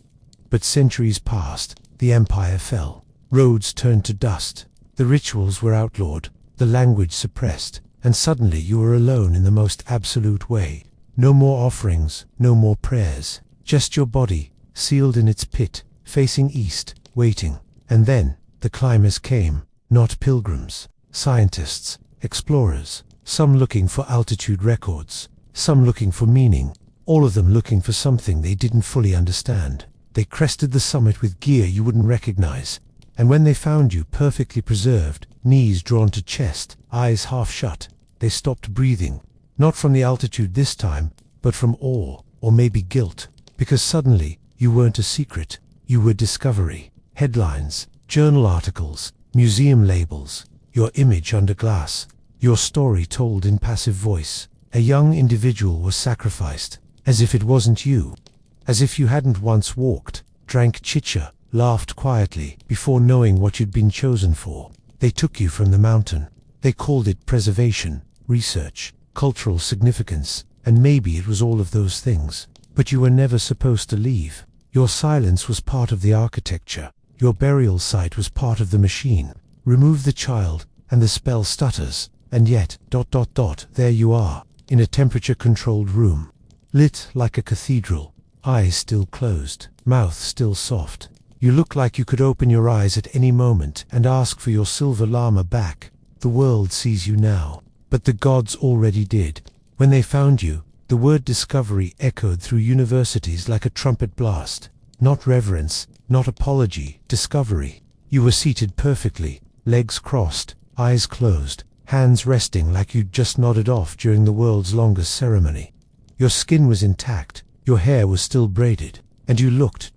But centuries passed, the empire fell. Roads turned to dust. The rituals were outlawed, the language suppressed, and suddenly you were alone in the most absolute way. No more offerings, no more prayers, just your body, sealed in its pit, facing east, waiting. And then, the climbers came, not pilgrims, scientists, explorers, some looking for altitude records, some looking for meaning, all of them looking for something they didn't fully understand. They crested the summit with gear you wouldn't recognize, and when they found you perfectly preserved, knees drawn to chest, eyes half shut, they stopped breathing, not from the altitude this time, but from awe, or maybe guilt, because suddenly you weren't a secret, you were discovery. Headlines, journal articles, museum labels, your image under glass, your story told in passive voice. A young individual was sacrificed, as if it wasn't you, as if you hadn't once walked, drank chicha, laughed quietly, before knowing what you'd been chosen for. They took you from the mountain. They called it preservation, research, cultural significance, and maybe it was all of those things. But you were never supposed to leave. Your silence was part of the architecture. Your burial site was part of the machine. Remove the child, and the spell stutters, and yet, there you are, in a temperature-controlled room, lit like a cathedral, eyes still closed, mouth still soft. You look like you could open your eyes at any moment and ask for your silver llama back. The world sees you now, but the gods already did. When they found you, the word discovery echoed through universities like a trumpet blast. Not reverence, not apology, discovery. You were seated perfectly, legs crossed, eyes closed, hands resting like you'd just nodded off during the world's longest ceremony. Your skin was intact, your hair was still braided, and you looked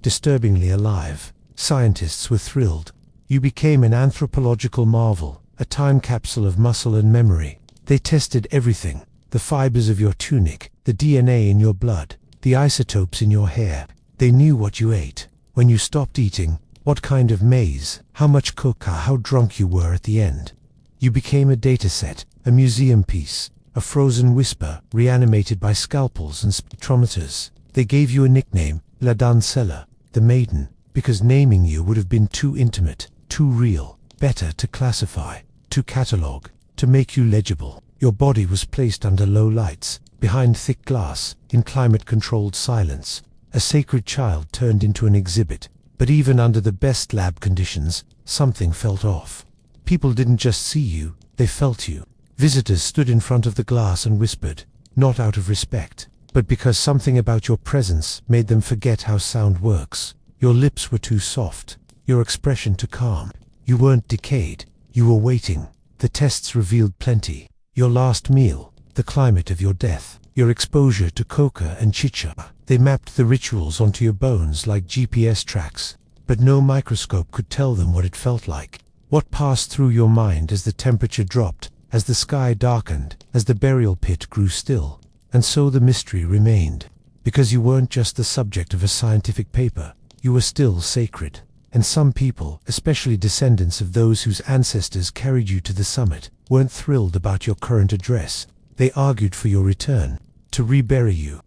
disturbingly alive. Scientists were thrilled. You became an anthropological marvel, a time capsule of muscle and memory. They tested everything, the fibers of your tunic, the DNA in your blood, the isotopes in your hair. They knew what you ate, when you stopped eating, what kind of maize, how much coca, how drunk you were at the end. You became a dataset, a museum piece, a frozen whisper reanimated by scalpels and spectrometers. They gave you a nickname, La Dancella, the maiden, because naming you would have been too intimate, too real, better to classify, to catalogue, to make you legible. Your body was placed under low lights, behind thick glass, in climate-controlled silence. A sacred child turned into an exhibit. But even under the best lab conditions, something felt off. People didn't just see you, they felt you. Visitors stood in front of the glass and whispered, not out of respect, but because something about your presence made them forget how sound works. Your lips were too soft, your expression too calm. You weren't decayed, you were waiting. The tests revealed plenty. Your last meal, the climate of your death, your exposure to coca and chicha. They mapped the rituals onto your bones like GPS tracks, but no microscope could tell them what it felt like. What passed through your mind as the temperature dropped, as the sky darkened, as the burial pit grew still. And so the mystery remained, because you weren't just the subject of a scientific paper, you were still sacred. And some people, especially descendants of those whose ancestors carried you to the summit, weren't thrilled about your current address. They argued for your return, to rebury you,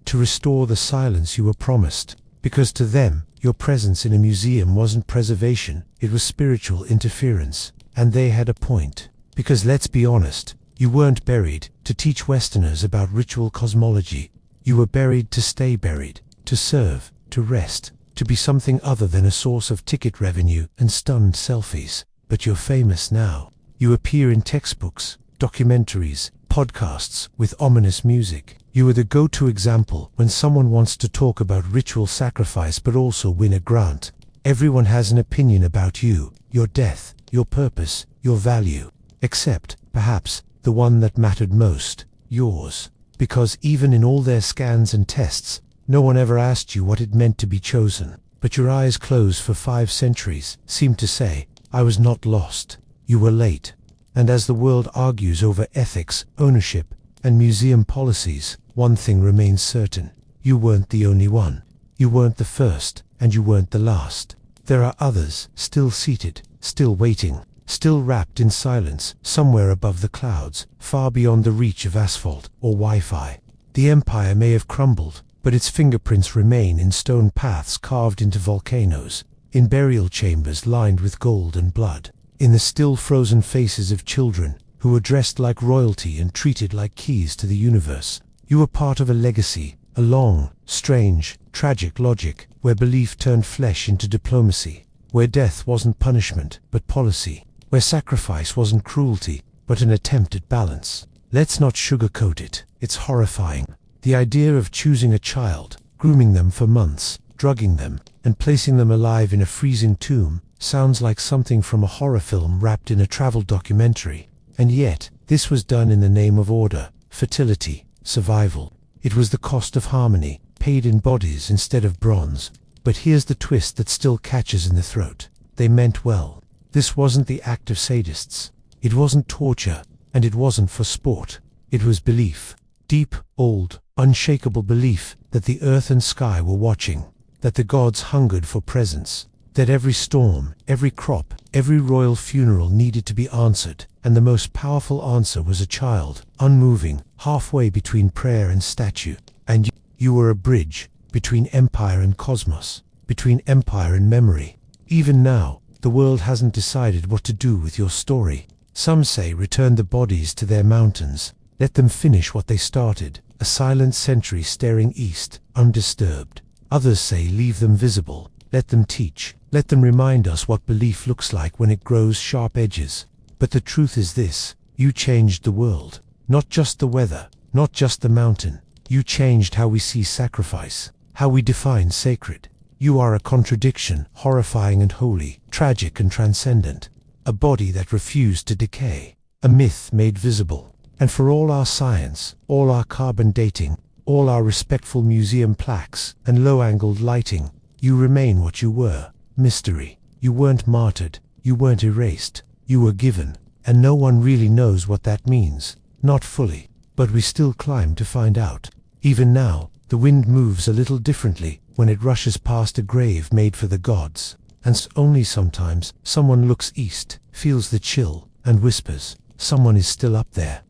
to restore the silence you were promised, because to them, your presence in a museum wasn't preservation, it was spiritual interference. And they had a point, because let's be honest, you weren't buried to teach Westerners about ritual cosmology. You were buried to stay buried, to serve, to rest, to be something other than a source of ticket revenue and stunned selfies. But you're famous now. You appear in textbooks, documentaries, podcasts with ominous music. You are the go-to example when someone wants to talk about ritual sacrifice but also win a grant. Everyone has an opinion about you, your death, your purpose, your value, except, perhaps, the one that mattered most, yours. Because even in all their scans and tests, no one ever asked you what it meant to be chosen. But your eyes closed for 5 centuries seemed to say, I was not lost. You were late. And as the world argues over ethics, ownership, and museum policies, one thing remains certain. You weren't the only one. You weren't the first, and you weren't the last. There are others, still seated, still waiting, still wrapped in silence, somewhere above the clouds, far beyond the reach of asphalt or Wi-Fi. The empire may have crumbled, but its fingerprints remain in stone paths carved into volcanoes, in burial chambers lined with gold and blood, in the still frozen faces of children who were dressed like royalty and treated like keys to the universe. You were part of a legacy, a long, strange, tragic logic, where belief turned flesh into diplomacy, where death wasn't punishment, but policy, where sacrifice wasn't cruelty, but an attempt at balance. Let's not sugarcoat it, it's horrifying. The idea of choosing a child, grooming them for months, drugging them, and placing them alive in a freezing tomb sounds like something from a horror film wrapped in a travel documentary. And yet, this was done in the name of order, fertility, survival. It was the cost of harmony, paid in bodies instead of bronze. But here's the twist that still catches in the throat. They meant well. This wasn't the act of sadists. It wasn't torture, and it wasn't for sport. It was belief. Deep, old, unshakable belief that the earth and sky were watching, that the gods hungered for presence, that every storm, every crop, every royal funeral needed to be answered, and the most powerful answer was a child, unmoving, halfway between prayer and statue. And you were a bridge between empire and cosmos, between empire and memory. Even now, the world hasn't decided what to do with your story. Some say return the bodies to their mountains, let them finish what they started, a silent century staring east, undisturbed. Others say leave them visible, let them teach, let them remind us what belief looks like when it grows sharp edges. But the truth is this: you changed the world. Not just the weather, not just the mountain. You changed how we see sacrifice, how we define sacred. You are a contradiction, horrifying and holy, tragic and transcendent. A body that refused to decay, a myth made visible. And for all our science, all our carbon dating, all our respectful museum plaques and low-angled lighting, you remain what you were: mystery. You weren't martyred, you weren't erased, you were given, and no one really knows what that means. Not fully, but we still climb to find out. Even now, the wind moves a little differently when it rushes past a grave made for the gods. And only sometimes someone looks east, feels the chill, and whispers, someone is still up there.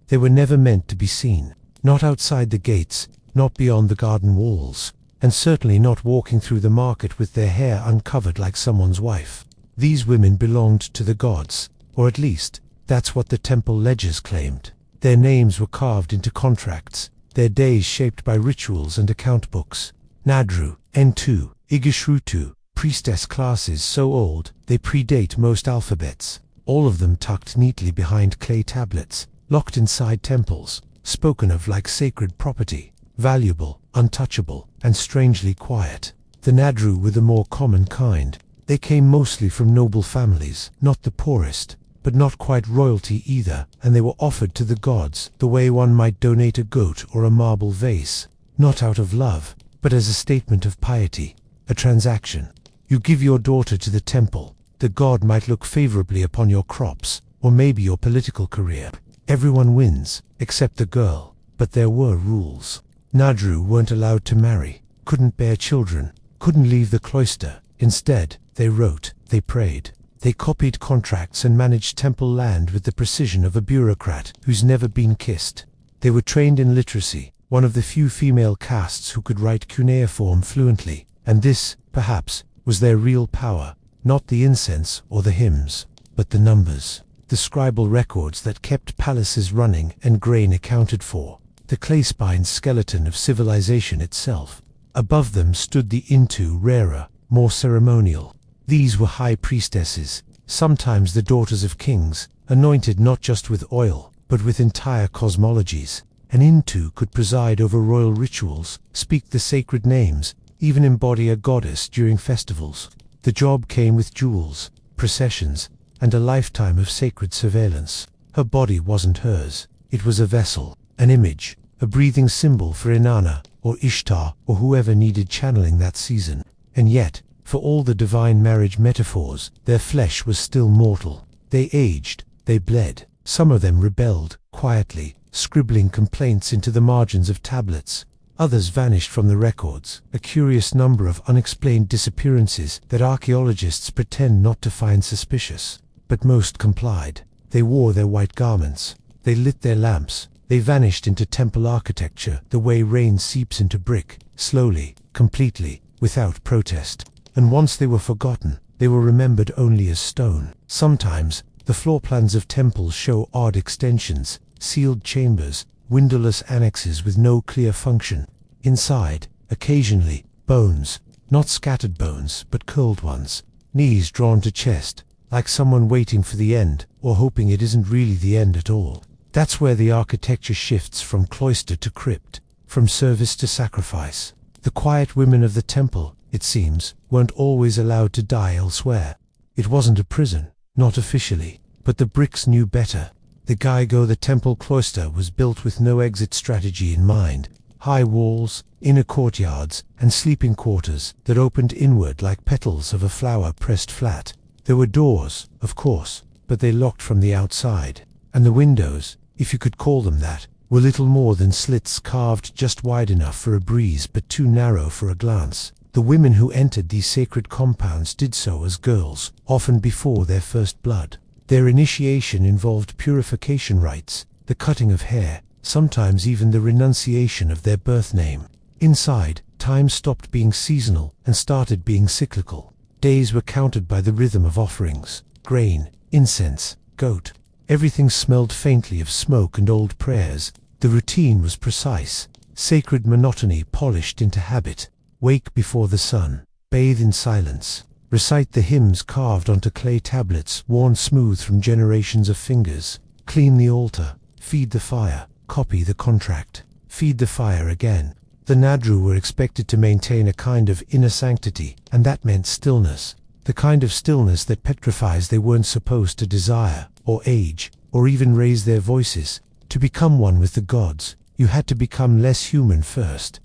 They were never meant to be seen. Not outside the gates, not beyond the garden walls, and certainly not walking through the market with their hair uncovered like someone's wife. These women belonged to the gods, or at least, that's what the temple ledgers claimed. Their names were carved into contracts, their days shaped by rituals and account books. Nadru, N2, Igishrutu, priestess classes so old they predate most alphabets, all of them tucked neatly behind clay tablets, locked inside temples, spoken of like sacred property, valuable, untouchable, and strangely quiet. The Nadru were the more common kind. They came mostly from noble families, not the poorest, but not quite royalty either, and they were offered to the gods the way one might donate a goat or a marble vase, not out of love, but as a statement of piety, a transaction. You give your daughter to the temple, the god might look favorably upon your crops, or maybe your political career. Everyone wins, except the girl, but there were rules. Nadru weren't allowed to marry, couldn't bear children, couldn't leave the cloister. Instead, they wrote, they prayed. They copied contracts and managed temple land with the precision of a bureaucrat who's never been kissed. They were trained in literacy, one of the few female castes who could write cuneiform fluently, and this, perhaps, was their real power, not the incense or the hymns, but the numbers, the scribal records that kept palaces running and grain accounted for, the clay-spined skeleton of civilization itself. Above them stood the Intu, rarer, more ceremonial. These were high priestesses, sometimes the daughters of kings, anointed not just with oil, but with entire cosmologies. An Intu could preside over royal rituals, speak the sacred names, even embody a goddess during festivals. The job came with jewels, processions, and a lifetime of sacred surveillance. Her body wasn't hers. It was a vessel, an image, a breathing symbol for Inanna, or Ishtar, or whoever needed channeling that season. And yet, for all the divine marriage metaphors, their flesh was still mortal. They aged, they bled. Some of them rebelled, quietly, scribbling complaints into the margins of tablets. Others vanished from the records, a curious number of unexplained disappearances that archaeologists pretend not to find suspicious. But most complied. They wore their white garments. They lit their lamps. They vanished into temple architecture the way rain seeps into brick, slowly, completely, without protest. And once they were forgotten, they were remembered only as stone. Sometimes, the floor plans of temples show odd extensions, sealed chambers, windowless annexes with no clear function. Inside, occasionally, bones, not scattered bones, but curled ones. knees drawn to chest, like someone waiting for the end, or hoping it isn't really the end at all. That's where the architecture shifts from cloister to crypt, from service to sacrifice. The quiet women of the temple, it seems, weren't always allowed to die elsewhere. It wasn't a prison, not officially, but the bricks knew better. The Gaigo, the temple cloister, was built with no exit strategy in mind. High walls, inner courtyards, and sleeping quarters that opened inward like petals of a flower pressed flat. There were doors, of course, but they locked from the outside. And the windows, if you could call them that, were little more than slits carved just wide enough for a breeze but too narrow for a glance. The women who entered these sacred compounds did so as girls, often before their first blood. Their initiation involved purification rites, the cutting of hair, sometimes even the renunciation of their birth name. Inside, time stopped being seasonal and started being cyclical. Days were counted by the rhythm of offerings, grain, incense, goat. Everything smelled faintly of smoke and old prayers. The routine was precise, sacred monotony polished into habit. Wake before the sun, bathe in silence, recite the hymns carved onto clay tablets worn smooth from generations of fingers, clean the altar, feed the fire, copy the contract, feed the fire again. The Nadru were expected to maintain a kind of inner sanctity, and that meant stillness, the kind of stillness that petrifies they weren't supposed to desire, or age, or even raise their voices. To become one with the gods, you had to become less human first.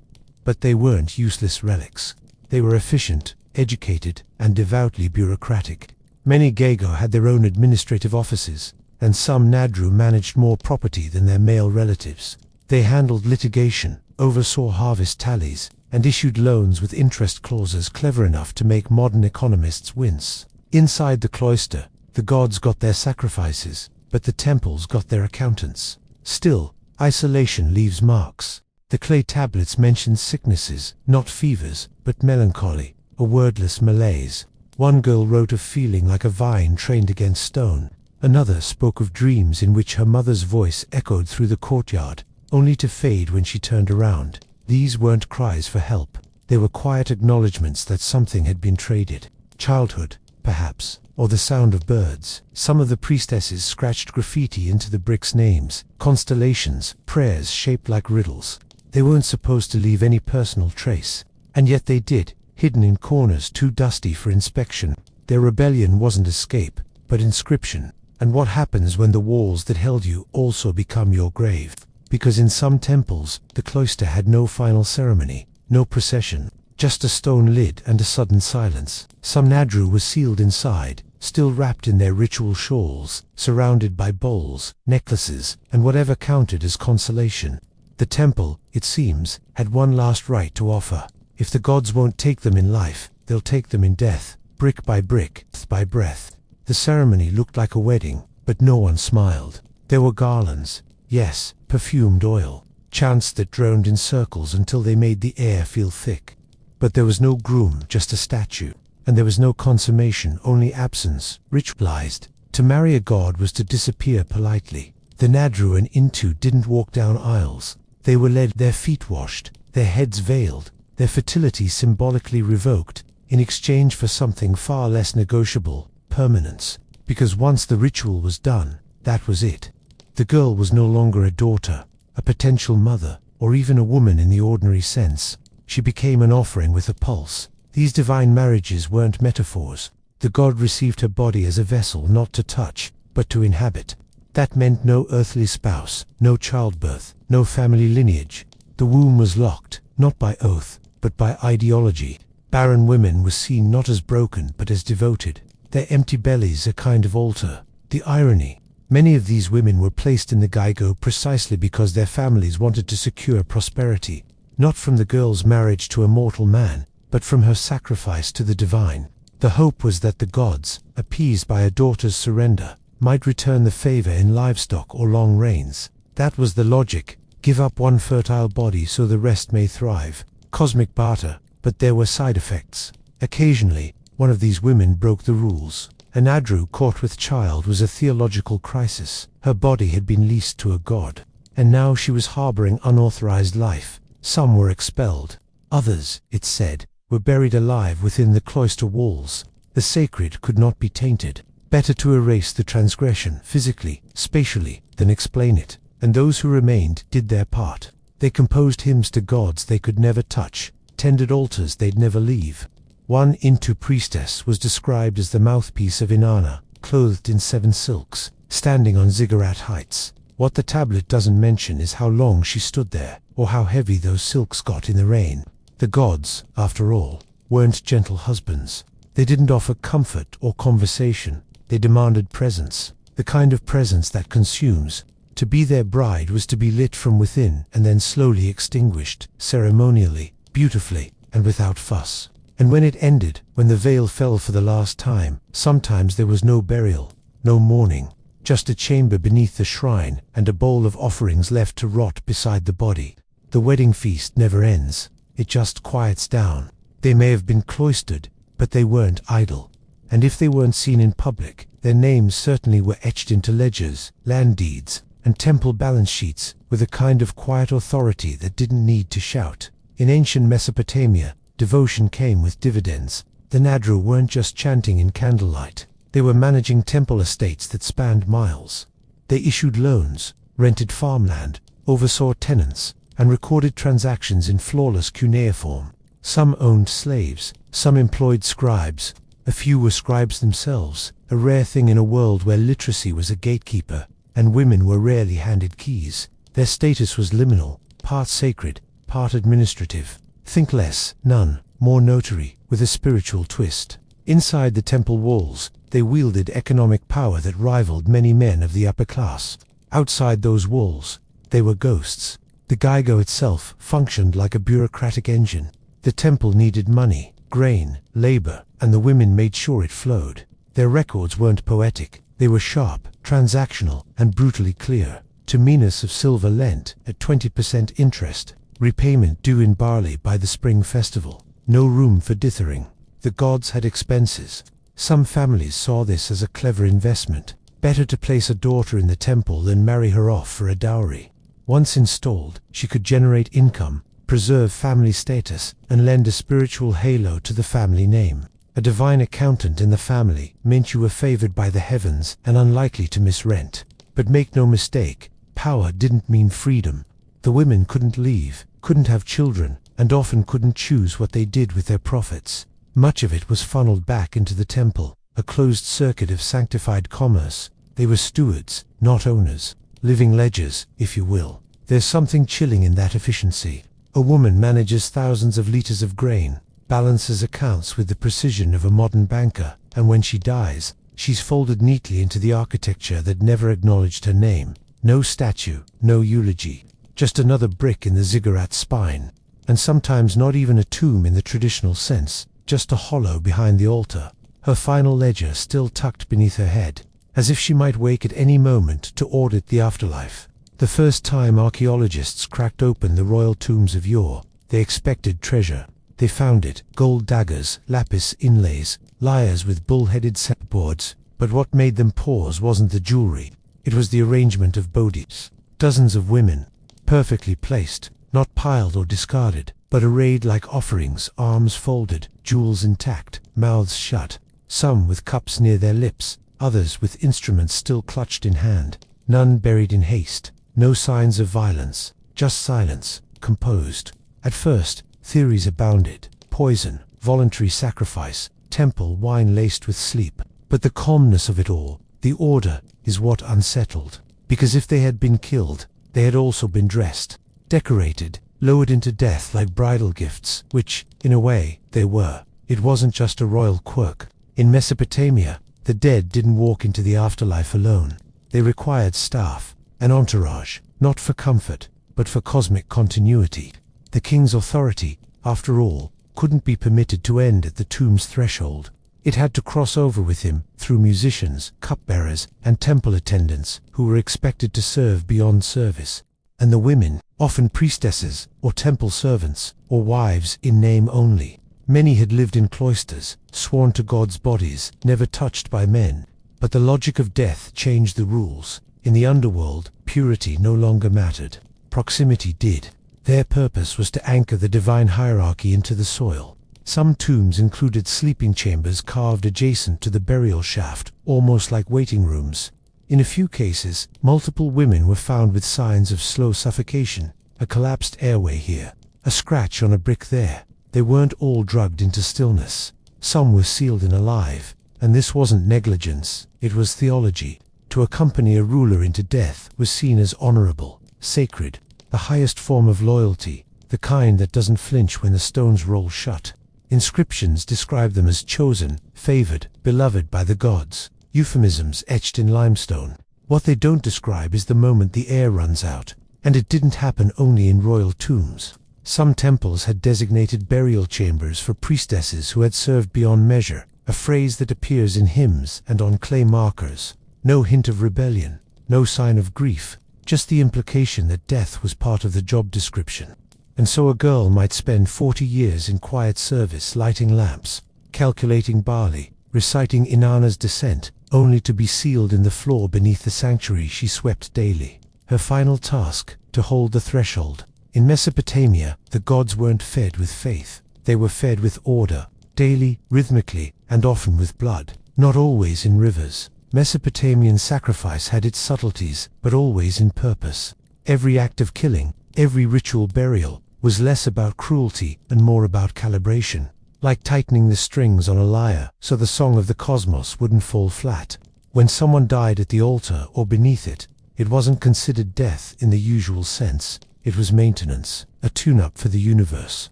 But they weren't useless relics. They were efficient, educated, and devoutly bureaucratic. Many Gaigo had their own administrative offices, and some Nadru managed more property than their male relatives. They handled litigation, oversaw harvest tallies, and issued loans with interest clauses clever enough to make modern economists wince. Inside the cloister, the gods got their sacrifices, but the temples got their accountants. Still, isolation leaves marks. The clay tablets mentioned sicknesses, not fevers, but melancholy, a wordless malaise. One girl wrote of feeling like a vine trained against stone. Another spoke of dreams in which her mother's voice echoed through the courtyard, only to fade when she turned around. These weren't cries for help. They were quiet acknowledgments that something had been traded. Childhood, perhaps, or the sound of birds. Some of the priestesses scratched graffiti into the bricks' names, constellations, prayers shaped like riddles. They weren't supposed to leave any personal trace, and yet they did, hidden in corners too dusty for inspection. Their rebellion wasn't escape, but inscription. And what happens when the walls that held you also become your grave? Because in some temples, the cloister had no final ceremony, no procession, just a stone lid and a sudden silence. Some Nadru were sealed inside, still wrapped in their ritual shawls, surrounded by bowls, necklaces, and whatever counted as consolation. The temple, it seems, had one last rite to offer. If the gods won't take them in life, they'll take them in death, brick by brick, breath by breath. The ceremony looked like a wedding, but no one smiled. There were garlands, yes, perfumed oil, chants that droned in circles until they made the air feel thick. But there was no groom, just a statue. And there was no consummation, only absence, ritualized. To marry a god was to disappear politely. The Nadru and Intu didn't walk down aisles. They were led, their feet washed, their heads veiled, their fertility symbolically revoked, in exchange for something far less negotiable, permanence. Because once the ritual was done, that was it. The girl was no longer a daughter, a potential mother, or even a woman in the ordinary sense. She became an offering with a pulse. These divine marriages weren't metaphors. The god received her body as a vessel not to touch, but to inhabit. That meant no earthly spouse, no childbirth, no family lineage. The womb was locked, not by oath, but by ideology. Barren women were seen not as broken, but as devoted. Their empty bellies a kind of altar. The irony. Many of these women were placed in the Gaigo precisely because their families wanted to secure prosperity, not from the girl's marriage to a mortal man, but from her sacrifice to the divine. The hope was that the gods, appeased by a daughter's surrender, might return the favor in livestock or long reigns. That was the logic. Give up one fertile body so the rest may thrive. Cosmic barter, but there were side effects. Occasionally, one of these women broke the rules. A Nadru caught with child was a theological crisis. Her body had been leased to a god, and now she was harboring unauthorized life. Some were expelled. Others, it said, were buried alive within the cloister walls. The sacred could not be tainted. Better to erase the transgression physically, spatially, than explain it. And those who remained did their part. They composed hymns to gods they could never touch, tended altars they'd never leave. One Intu priestess was described as the mouthpiece of Inanna, clothed in 7 silks, standing on ziggurat heights. What the tablet doesn't mention is how long she stood there, or how heavy those silks got in the rain. The gods, after all, weren't gentle husbands. They didn't offer comfort or conversation. They demanded presence, the kind of presence that consumes. To be their bride was to be lit from within and then slowly extinguished, ceremonially, beautifully, and without fuss. And when it ended, when the veil fell for the last time, sometimes there was no burial, no mourning, just a chamber beneath the shrine and a bowl of offerings left to rot beside the body. The wedding feast never ends. It just quiets down. They may have been cloistered, but they weren't idle. And if they weren't seen in public, their names certainly were etched into ledgers, land deeds, and temple balance sheets with a kind of quiet authority that didn't need to shout. In ancient Mesopotamia, devotion came with dividends. The Nadru weren't just chanting in candlelight. They were managing temple estates that spanned miles. They issued loans, rented farmland, oversaw tenants, and recorded transactions in flawless cuneiform. Some owned slaves, some employed scribes. A few were scribes themselves, a rare thing in a world where literacy was a gatekeeper, and women were rarely handed keys. Their status was liminal, part sacred, part administrative. Think less, none, more notary, with a spiritual twist. Inside the temple walls, they wielded economic power that rivaled many men of the upper class. Outside those walls, they were ghosts. The Gygo itself functioned like a bureaucratic engine. The temple needed money, grain, labor, and the women made sure it flowed. Their records weren't poetic. They were sharp, transactional, and brutally clear. To minas of silver lent at 20% interest, repayment due in barley by the spring festival. No room for dithering. The gods had expenses. Some families saw this as a clever investment. Better to place a daughter in the temple than marry her off for a dowry. Once installed, she could generate income, preserve family status, and lend a spiritual halo to the family name. A divine accountant in the family meant you were favored by the heavens and unlikely to miss rent. But make no mistake, power didn't mean freedom. The women couldn't leave, couldn't have children, and often couldn't choose what they did with their profits. Much of it was funneled back into the temple, a closed circuit of sanctified commerce. They were stewards, not owners. Living ledgers, if you will. There's something chilling in that efficiency. A woman manages thousands of liters of grain, balances accounts with the precision of a modern banker, and when she dies, she's folded neatly into the architecture that never acknowledged her name. No statue, no eulogy. Just another brick in the ziggurat spine. And sometimes not even a tomb in the traditional sense, just a hollow behind the altar. Her final ledger still tucked beneath her head, as if she might wake at any moment to audit the afterlife. The first time archaeologists cracked open the royal tombs of yore, they expected treasure. They found it: gold daggers, lapis inlays, lyres with bull-headed septboards. But what made them pause wasn't the jewelry. It was the arrangement of bodies. Dozens of women, perfectly placed, not piled or discarded, but arrayed like offerings, arms folded, jewels intact, mouths shut. Some with cups near their lips, others with instruments still clutched in hand. None buried in haste. No signs of violence, just silence, composed. At first, theories abounded: poison, voluntary sacrifice, temple wine laced with sleep. But the calmness of it all, the order, is what unsettled. Because if they had been killed, they had also been dressed, decorated, lowered into death like bridal gifts, which, in a way, they were. It wasn't just a royal quirk. In Mesopotamia, the dead didn't walk into the afterlife alone. They required staff, an entourage, not for comfort, but for cosmic continuity. The king's authority, after all, couldn't be permitted to end at the tomb's threshold. It had to cross over with him through musicians, cupbearers, and temple attendants who were expected to serve beyond service. And the women, often priestesses, or temple servants, or wives in name only. Many had lived in cloisters, sworn to God's bodies, never touched by men. But the logic of death changed the rules. In the underworld, purity no longer mattered. Proximity did. Their purpose was to anchor the divine hierarchy into the soil. Some tombs included sleeping chambers carved adjacent to the burial shaft, almost like waiting rooms. In a few cases, multiple women were found with signs of slow suffocation, a collapsed airway here, a scratch on a brick there. They weren't all drugged into stillness. Some were sealed in alive, and this wasn't negligence, it was theology. To accompany a ruler into death was seen as honorable, sacred, the highest form of loyalty, the kind that doesn't flinch when the stones roll shut. Inscriptions describe them as chosen, favored, beloved by the gods. Euphemisms etched in limestone. What they don't describe is the moment the air runs out, and it didn't happen only in royal tombs. Some temples had designated burial chambers for priestesses who had served beyond measure, a phrase that appears in hymns and on clay markers. No hint of rebellion, no sign of grief, just the implication that death was part of the job description. And so a girl might spend 40 years in quiet service lighting lamps, calculating barley, reciting Inanna's descent, only to be sealed in the floor beneath the sanctuary she swept daily. Her final task, to hold the threshold. In Mesopotamia, the gods weren't fed with faith. They were fed with order, daily, rhythmically, and often with blood, not always in rivers. Mesopotamian sacrifice had its subtleties, but always in purpose. Every act of killing, every ritual burial, was less about cruelty and more about calibration, like tightening the strings on a lyre so the song of the cosmos wouldn't fall flat. When someone died at the altar or beneath it, it wasn't considered death in the usual sense. It was maintenance, a tune-up for the universe,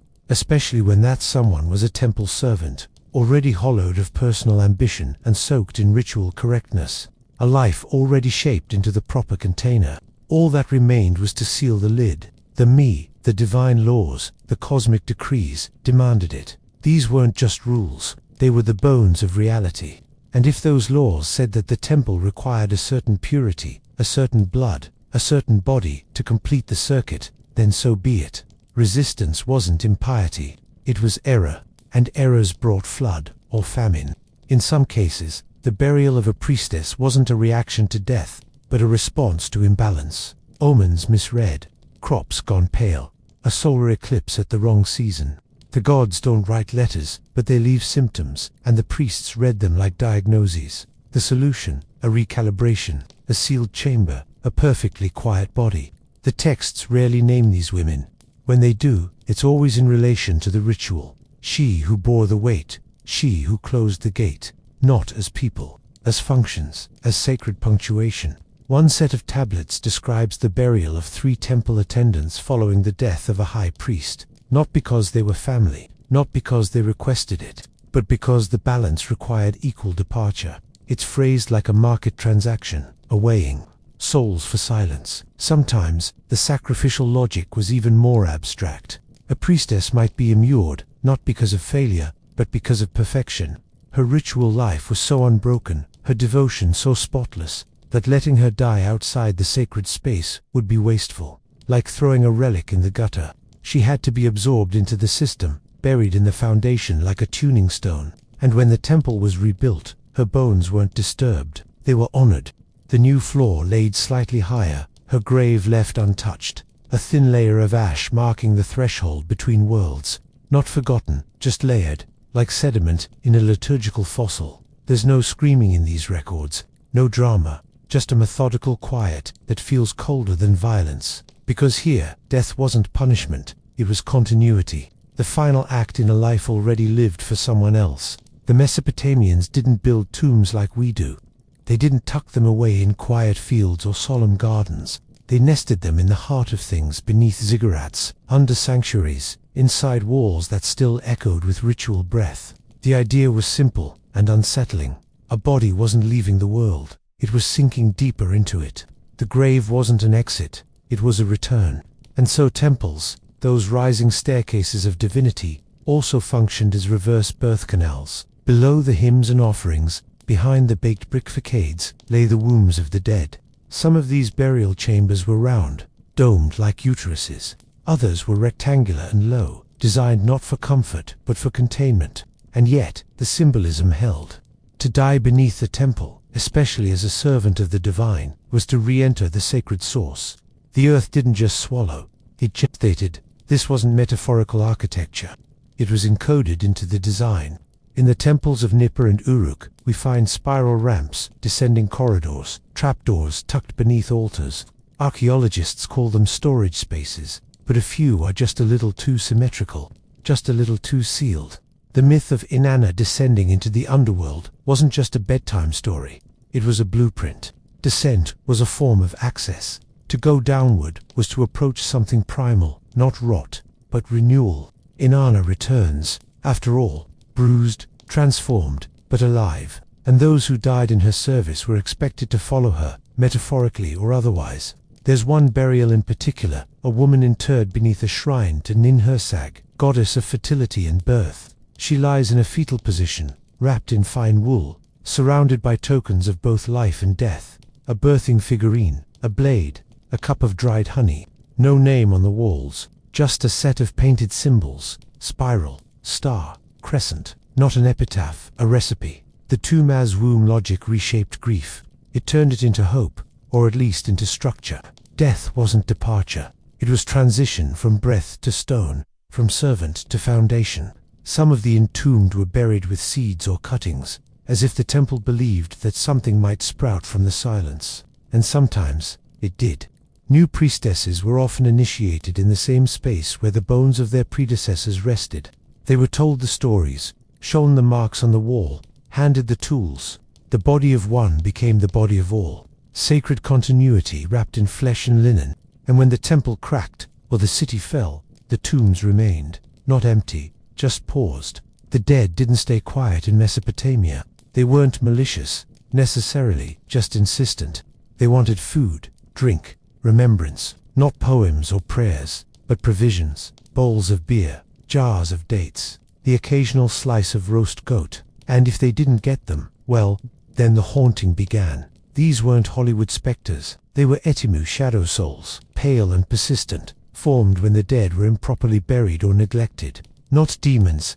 especially when that someone was a temple servant, already hollowed of personal ambition and soaked in ritual correctness, a life already shaped into the proper container. All that remained was to seal the lid. The me, the divine laws, the cosmic decrees, demanded it. These weren't just rules, they were the bones of reality. And if those laws said that the temple required a certain purity, a certain blood, a certain body to complete the circuit, then so be it. Resistance wasn't impiety, it was error, and errors brought flood or famine. In some cases, the burial of a priestess wasn't a reaction to death, but a response to imbalance. Omens misread, crops gone pale, a solar eclipse at the wrong season. The gods don't write letters, but they leave symptoms, and the priests read them like diagnoses. The solution, a recalibration, a sealed chamber, a perfectly quiet body. The texts rarely name these women. When they do, it's always in relation to the ritual. She who bore the weight, she who closed the gate, not as people, as functions, as sacred punctuation. One set of tablets describes the burial of 3 temple attendants following the death of a high priest, not because they were family, not because they requested it, but because the balance required equal departure. It's phrased like a market transaction, a weighing. Souls for silence. Sometimes, the sacrificial logic was even more abstract. A priestess might be immured, not because of failure, but because of perfection. Her ritual life was so unbroken, her devotion so spotless, that letting her die outside the sacred space would be wasteful. Like throwing a relic in the gutter. She had to be absorbed into the system, buried in the foundation like a tuning stone. And when the temple was rebuilt, her bones weren't disturbed, they were honored. The new floor laid slightly higher, her grave left untouched, a thin layer of ash marking the threshold between worlds. Not forgotten, just layered, like sediment in a liturgical fossil. There's no screaming in these records, no drama, just a methodical quiet that feels colder than violence. Because here, death wasn't punishment, it was continuity, the final act in a life already lived for someone else. The Mesopotamians didn't build tombs like we do. They didn't tuck them away in quiet fields or solemn gardens. They nested them in the heart of things, beneath ziggurats, under sanctuaries, inside walls that still echoed with ritual breath. The idea was simple and unsettling. A body wasn't leaving the world, it was sinking deeper into it. The grave wasn't an exit, it was a return. And so temples, those rising staircases of divinity, also functioned as reverse birth canals. Below the hymns and offerings, behind the baked brick facades, lay the wombs of the dead. Some of these burial chambers were round, domed like uteruses. Others were rectangular and low, designed not for comfort but for containment. And yet, the symbolism held. To die beneath the temple, especially as a servant of the divine, was to re-enter the sacred source. The earth didn't just swallow, it gestated. This wasn't metaphorical architecture. It was encoded into the design. In the temples of Nippur and Uruk, we find spiral ramps, descending corridors, trapdoors tucked beneath altars. Archaeologists call them storage spaces, but a few are just a little too symmetrical, just a little too sealed. The myth of Inanna descending into the underworld wasn't just a bedtime story. It was a blueprint. Descent was a form of access. To go downward was to approach something primal, not rot, but renewal. Inanna returns, after all, bruised, transformed, but alive, and those who died in her service were expected to follow her, metaphorically or otherwise. There's one burial in particular, a woman interred beneath a shrine to Ninhursag, goddess of fertility and birth. She lies in a fetal position, wrapped in fine wool, surrounded by tokens of both life and death. A birthing figurine, a blade, a cup of dried honey. No name on the walls, just a set of painted symbols, spiral, star, crescent. Not an epitaph, a recipe. The Tumaz womb logic reshaped grief. It turned it into hope, or at least into structure. Death wasn't departure. It was transition from breath to stone, from servant to foundation. Some of the entombed were buried with seeds or cuttings, as if the temple believed that something might sprout from the silence. And sometimes it did. New priestesses were often initiated in the same space where the bones of their predecessors rested. They were told the stories, shown the marks on the wall, handed the tools. The body of one became the body of all. Sacred continuity wrapped in flesh and linen. And when the temple cracked, or the city fell, the tombs remained, not empty, just paused. The dead didn't stay quiet in Mesopotamia. They weren't malicious, necessarily, just insistent. They wanted food, drink, remembrance, not poems or prayers, but provisions, bowls of beer, jars of dates, the occasional slice of roast goat. And if they didn't get them, well, then the haunting began. These weren't Hollywood specters. They were Etimu shadow souls, pale and persistent, formed when the dead were improperly buried or neglected. Not demons,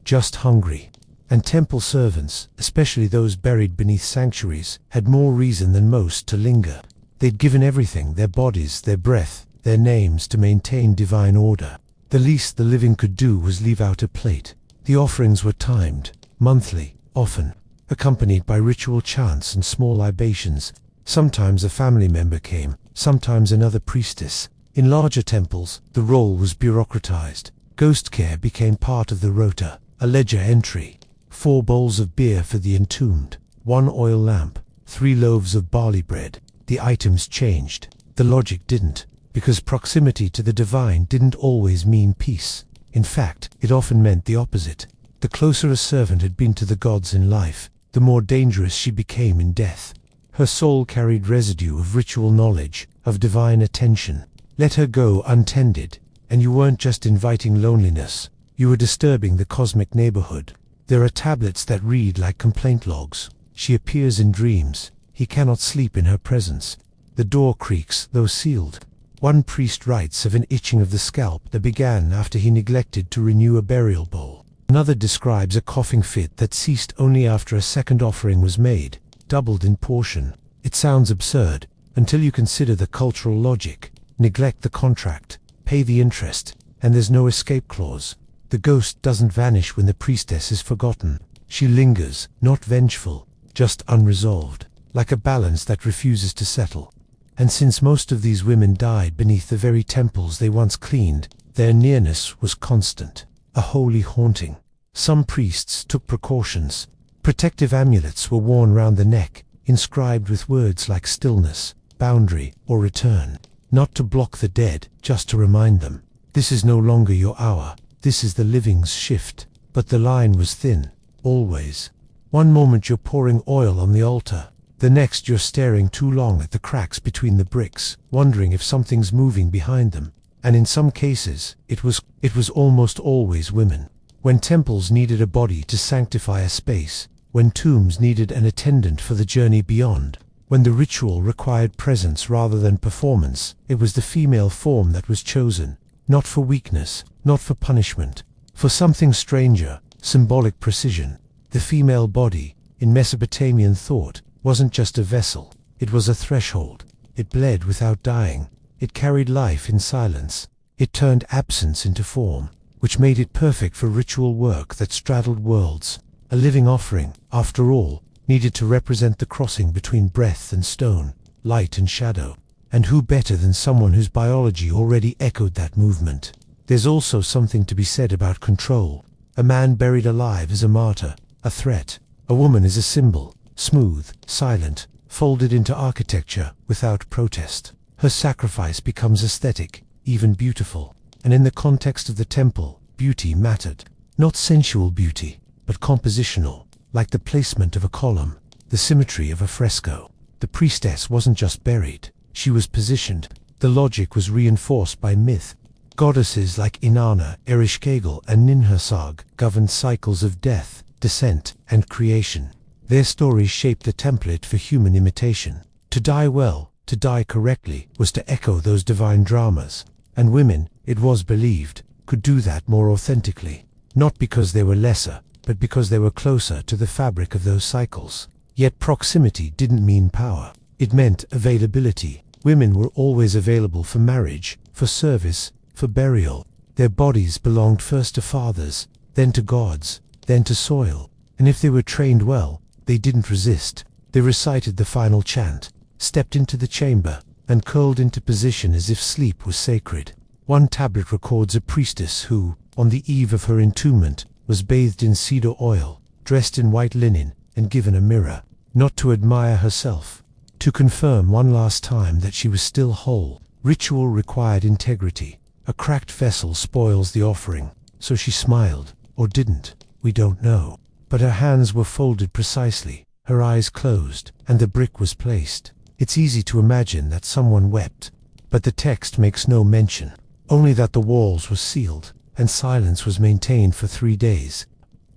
just hungry. And temple servants, especially those buried beneath sanctuaries, had more reason than most to linger. They'd given everything, their bodies, their breath, their names, to maintain divine order. The least the living could do was leave out a plate. The offerings were timed, monthly, often, accompanied by ritual chants and small libations. Sometimes a family member came, sometimes another priestess. In larger temples, the role was bureaucratized. Ghost care became part of the rota, a ledger entry. 4 bowls of beer for the entombed, 1 oil lamp, 3 loaves of barley bread. The items changed. The logic didn't, because proximity to the divine didn't always mean peace. In fact, it often meant the opposite. The closer a servant had been to the gods in life, the more dangerous she became in death. Her soul carried residue of ritual knowledge, of divine attention. Let her go untended, and you weren't just inviting loneliness, you were disturbing the cosmic neighborhood. There are tablets that read like complaint logs. She appears in dreams. He cannot sleep in her presence. The door creaks, though sealed. One priest writes of an itching of the scalp that began after he neglected to renew a burial bowl. Another describes a coughing fit that ceased only after a second offering was made, doubled in portion. It sounds absurd, until you consider the cultural logic. Neglect the contract, pay the interest, and there's no escape clause. The ghost doesn't vanish when the priestess is forgotten. She lingers, not vengeful, just unresolved, like a balance that refuses to settle. And since most of these women died beneath the very temples they once cleaned, their nearness was constant, a holy haunting. Some priests took precautions. Protective amulets were worn round the neck, inscribed with words like stillness, boundary, or return. Not to block the dead, just to remind them. This is no longer your hour. This is the living's shift. But the line was thin, always. One moment you're pouring oil on the altar. The next you're staring too long at the cracks between the bricks, wondering if something's moving behind them. And in some cases, it was almost always women. When temples needed a body to sanctify a space, when tombs needed an attendant for the journey beyond, when the ritual required presence rather than performance, it was the female form that was chosen, not for weakness, not for punishment, for something stranger, symbolic precision. The female body, in Mesopotamian thought, wasn't just a vessel, it was a threshold. It bled without dying. It carried life in silence. It turned absence into form. which made it perfect for ritual work that straddled worlds. A living offering, after all, needed to represent the crossing between breath and stone, light and shadow. And who better than someone whose biology already echoed that movement? There's also something to be said about control. A man buried alive is a martyr, a threat. A woman is a symbol, smooth, silent, folded into architecture without protest. Her sacrifice becomes aesthetic, even beautiful. And in the context of the temple, beauty mattered. Not sensual beauty, but compositional, like the placement of a column, the symmetry of a fresco. The priestess wasn't just buried, she was positioned. The logic was reinforced by myth. Goddesses like Inanna, Ereshkigal, and Ninhursag governed cycles of death, descent, and creation. Their stories shaped the template for human imitation. To die well, to die correctly, was to echo those divine dramas. And women, it was believed, could do that more authentically. Not because they were lesser, but because they were closer to the fabric of those cycles. Yet proximity didn't mean power. It meant availability. Women were always available for marriage, for service, for burial. Their bodies belonged first to fathers, then to gods, then to soil. And if they were trained well, they didn't resist. They recited the final chant, stepped into the chamber, and curled into position as if sleep was sacred. One tablet records a priestess who, on the eve of her entombment, was bathed in cedar oil, dressed in white linen, and given a mirror, not to admire herself, to confirm one last time that she was still whole. Ritual required integrity. A cracked vessel spoils the offering, so she smiled, or didn't, we don't know. But her hands were folded precisely, her eyes closed, and the brick was placed. It's easy to imagine that someone wept, but the text makes no mention, only that the walls were sealed, and silence was maintained for 3 days,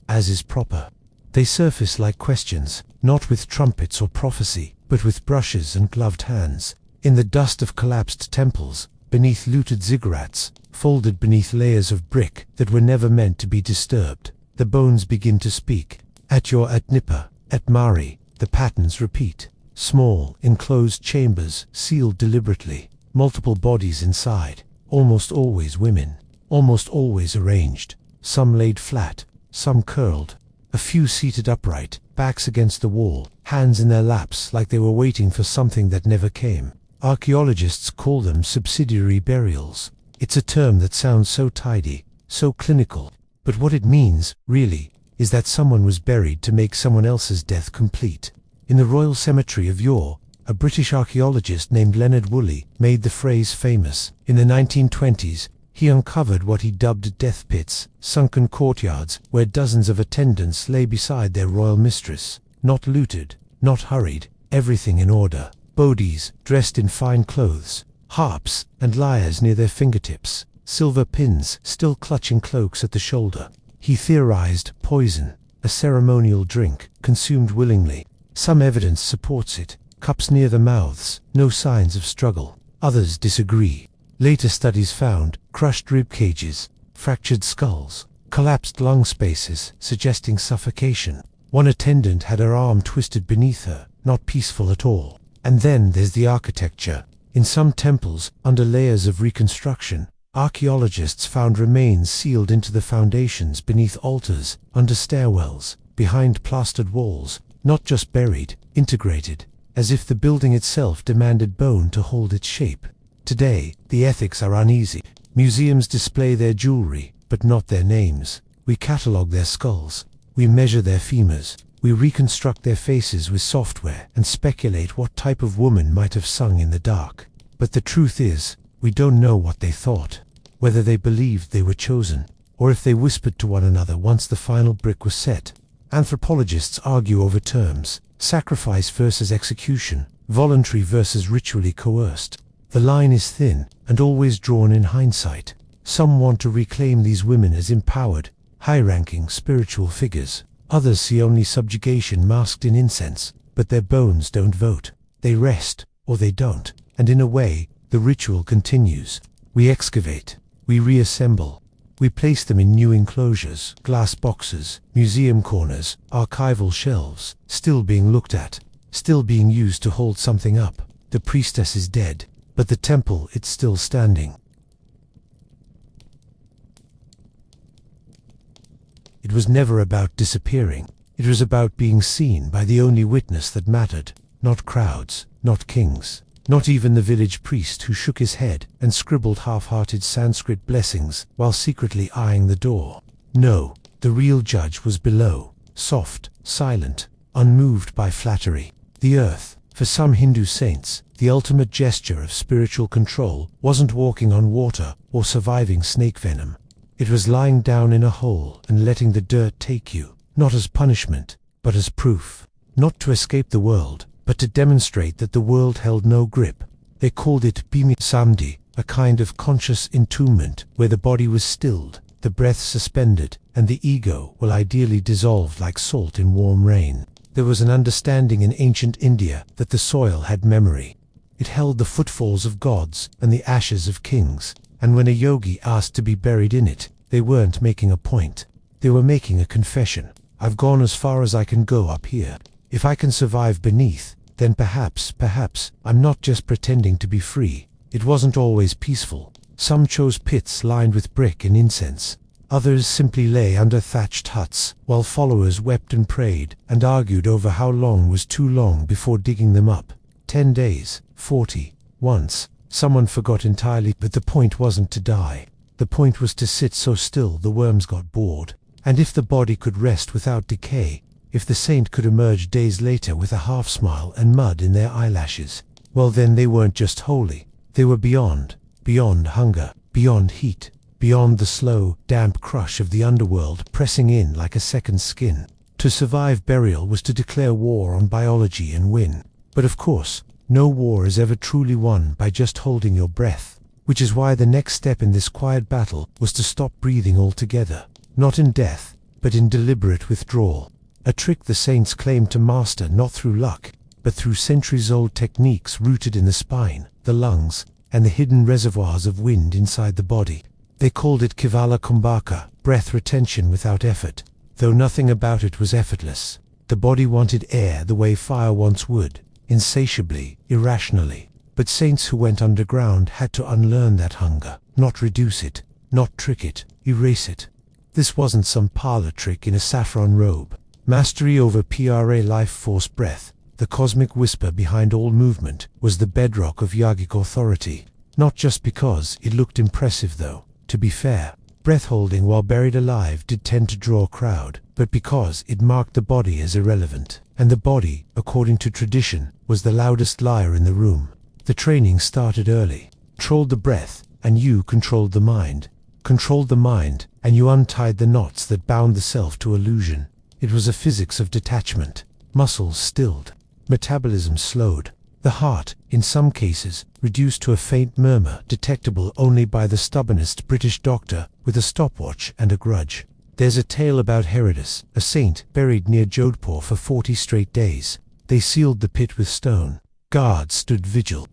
as is proper. They surface like questions, not with trumpets or prophecy, but with brushes and gloved hands. In the dust of collapsed temples, beneath looted ziggurats, folded beneath layers of brick that were never meant to be disturbed, the bones begin to speak. At Nippa, at Mari, the patterns repeat. Small, enclosed chambers, sealed deliberately, multiple bodies inside, almost always women, almost always arranged, some laid flat, some curled, a few seated upright, backs against the wall, hands in their laps like they were waiting for something that never came. Archaeologists call them subsidiary burials. It's a term that sounds so tidy, so clinical, but what it means, really, is that someone was buried to make someone else's death complete. In the Royal Cemetery of York, a British archaeologist named Leonard Woolley made the phrase famous. In the 1920s, he uncovered what he dubbed death pits, sunken courtyards where dozens of attendants lay beside their royal mistress, not looted, not hurried, everything in order. Bodies, dressed in fine clothes, harps and lyres near their fingertips, silver pins still clutching cloaks at the shoulder. He theorized poison, a ceremonial drink, consumed willingly. Some evidence supports it. Cups near the mouths, no signs of struggle. Others disagree. Later studies found crushed rib cages, fractured skulls, collapsed lung spaces, suggesting suffocation. One attendant had her arm twisted beneath her, not peaceful at all. And then there's the architecture. In some temples, under layers of reconstruction, archaeologists found remains sealed into the foundations beneath altars, under stairwells, behind plastered walls, not just buried, integrated, as if the building itself demanded bone to hold its shape. Today, the ethics are uneasy. Museums display their jewelry, but not their names. We catalogue their skulls. We measure their femurs. We reconstruct their faces with software and speculate what type of woman might have sung in the dark. But the truth is, we don't know what they thought, whether they believed they were chosen, or if they whispered to one another once the final brick was set. Anthropologists argue over terms: sacrifice versus execution, voluntary versus ritually coerced. The line is thin and always drawn in hindsight. Some want to reclaim these women as empowered, high-ranking spiritual figures. Others see only subjugation masked in incense, but their bones don't vote. They rest, or they don't, and in a way, the ritual continues. We excavate, we reassemble, we place them in new enclosures, glass boxes, museum corners, archival shelves, still being looked at, still being used to hold something up. The priestess is dead, but the temple, it's still standing. it was never about disappearing. It was about being seen by the only witness that mattered. Not crowds, not kings, not even the village priest who shook his head and scribbled half-hearted Sanskrit blessings while secretly eyeing the door. No, the real judge was below, soft, silent, unmoved by flattery. The earth, for some Hindu saints, the ultimate gesture of spiritual control, wasn't walking on water or surviving snake venom. It was lying down in a hole and letting the dirt take you, not as punishment, but as proof. Not to escape the world, but to demonstrate that the world held no grip. They called it Bhimi Samdhi, a kind of conscious entombment where the body was stilled, the breath suspended, and the ego will ideally dissolved like salt in warm rain. There was an understanding in ancient India that the soil had memory. It held the footfalls of gods and the ashes of kings, and when a yogi asked to be buried in it, they weren't making a point. They were making a confession. I've gone as far as I can go up here. If I can survive beneath, then perhaps, I'm not just pretending to be free. It wasn't always peaceful. Some chose pits lined with brick and incense. Others simply lay under thatched huts, while followers wept and prayed, and argued over how long was too long before digging them up. 10 days, 40. Once, someone forgot entirely, but the point wasn't to die. The point was to sit so still the worms got bored. And if the body could rest without decay, if the saint could emerge days later with a half-smile and mud in their eyelashes, well then they weren't just holy. They were beyond hunger, beyond heat, beyond the slow, damp crush of the underworld pressing in like a second skin. To survive burial was to declare war on biology and win. But of course, no war is ever truly won by just holding your breath, which is why the next step in this quiet battle was to stop breathing altogether. Not in death, but in deliberate withdrawal. A trick the saints claimed to master not through luck, but through centuries-old techniques rooted in the spine, the lungs, and the hidden reservoirs of wind inside the body. They called it Kevala Kumbhaka, breath retention without effort, though nothing about it was effortless. The body wanted air the way fire wants wood, insatiably, irrationally. But saints who went underground had to unlearn that hunger, not reduce it, not trick it, erase it. This wasn't some parlor trick in a saffron robe. Mastery over PRA life force breath, the cosmic whisper behind all movement, was the bedrock of yogic authority. Not just because it looked impressive though. To be fair, breath holding while buried alive did tend to draw a crowd, but because it marked the body as irrelevant. And the body, according to tradition, was the loudest liar in the room. The training started early. Controlled the breath, and you controlled the mind. Controlled the mind, and you untied the knots that bound the self to illusion. It was a physics of detachment. Muscles stilled. Metabolism slowed. The heart, in some cases, reduced to a faint murmur detectable only by the stubbornest British doctor with a stopwatch and a grudge. There's a tale about Herodas, a saint buried near Jodhpur for 40 straight days. They sealed the pit with stone. Guards stood vigil.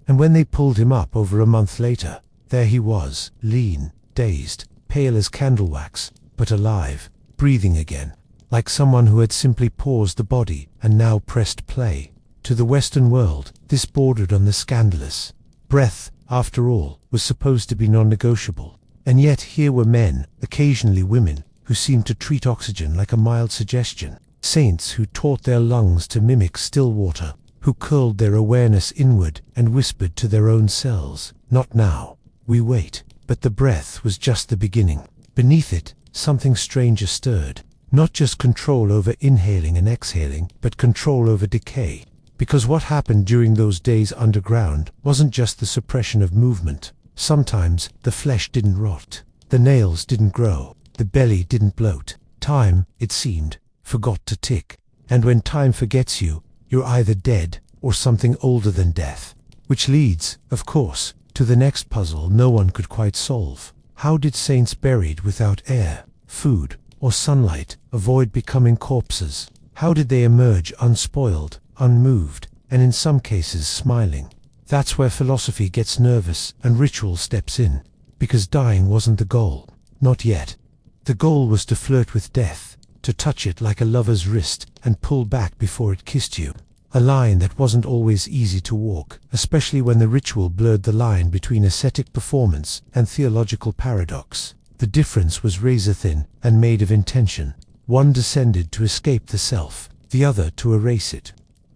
And when they pulled him up over a month later, there he was, lean, dazed, pale as candle wax, but alive, breathing again, like someone who had simply paused the body and now pressed play. To the Western world, this bordered on the scandalous. Breath, after all, was supposed to be non-negotiable. And yet here were men, occasionally women, who seemed to treat oxygen like a mild suggestion. Saints who taught their lungs to mimic still water, who curled their awareness inward and whispered to their own selves, "Not now, we wait." But the breath was just the beginning. Beneath it, something stranger stirred. Not just control over inhaling and exhaling, but control over decay. Because what happened during those days underground wasn't just the suppression of movement. Sometimes the flesh didn't rot, the nails didn't grow, the belly didn't bloat. Time, it seemed, forgot to tick. And when time forgets you, you're either dead or something older than death. Which leads, of course, to the next puzzle no one could quite solve. How did saints buried without air, food, or sunlight avoid becoming corpses? How did they emerge unspoiled, unmoved, and in some cases smiling? That's where philosophy gets nervous and ritual steps in. Because dying wasn't the goal. Not yet. The goal was to flirt with death, to touch it like a lover's wrist and pull back before it kissed you. A line that wasn't always easy to walk, especially when the ritual blurred the line between ascetic performance and theological paradox. The difference was razor-thin and made of intention. One descended to escape the self, the other to erase it.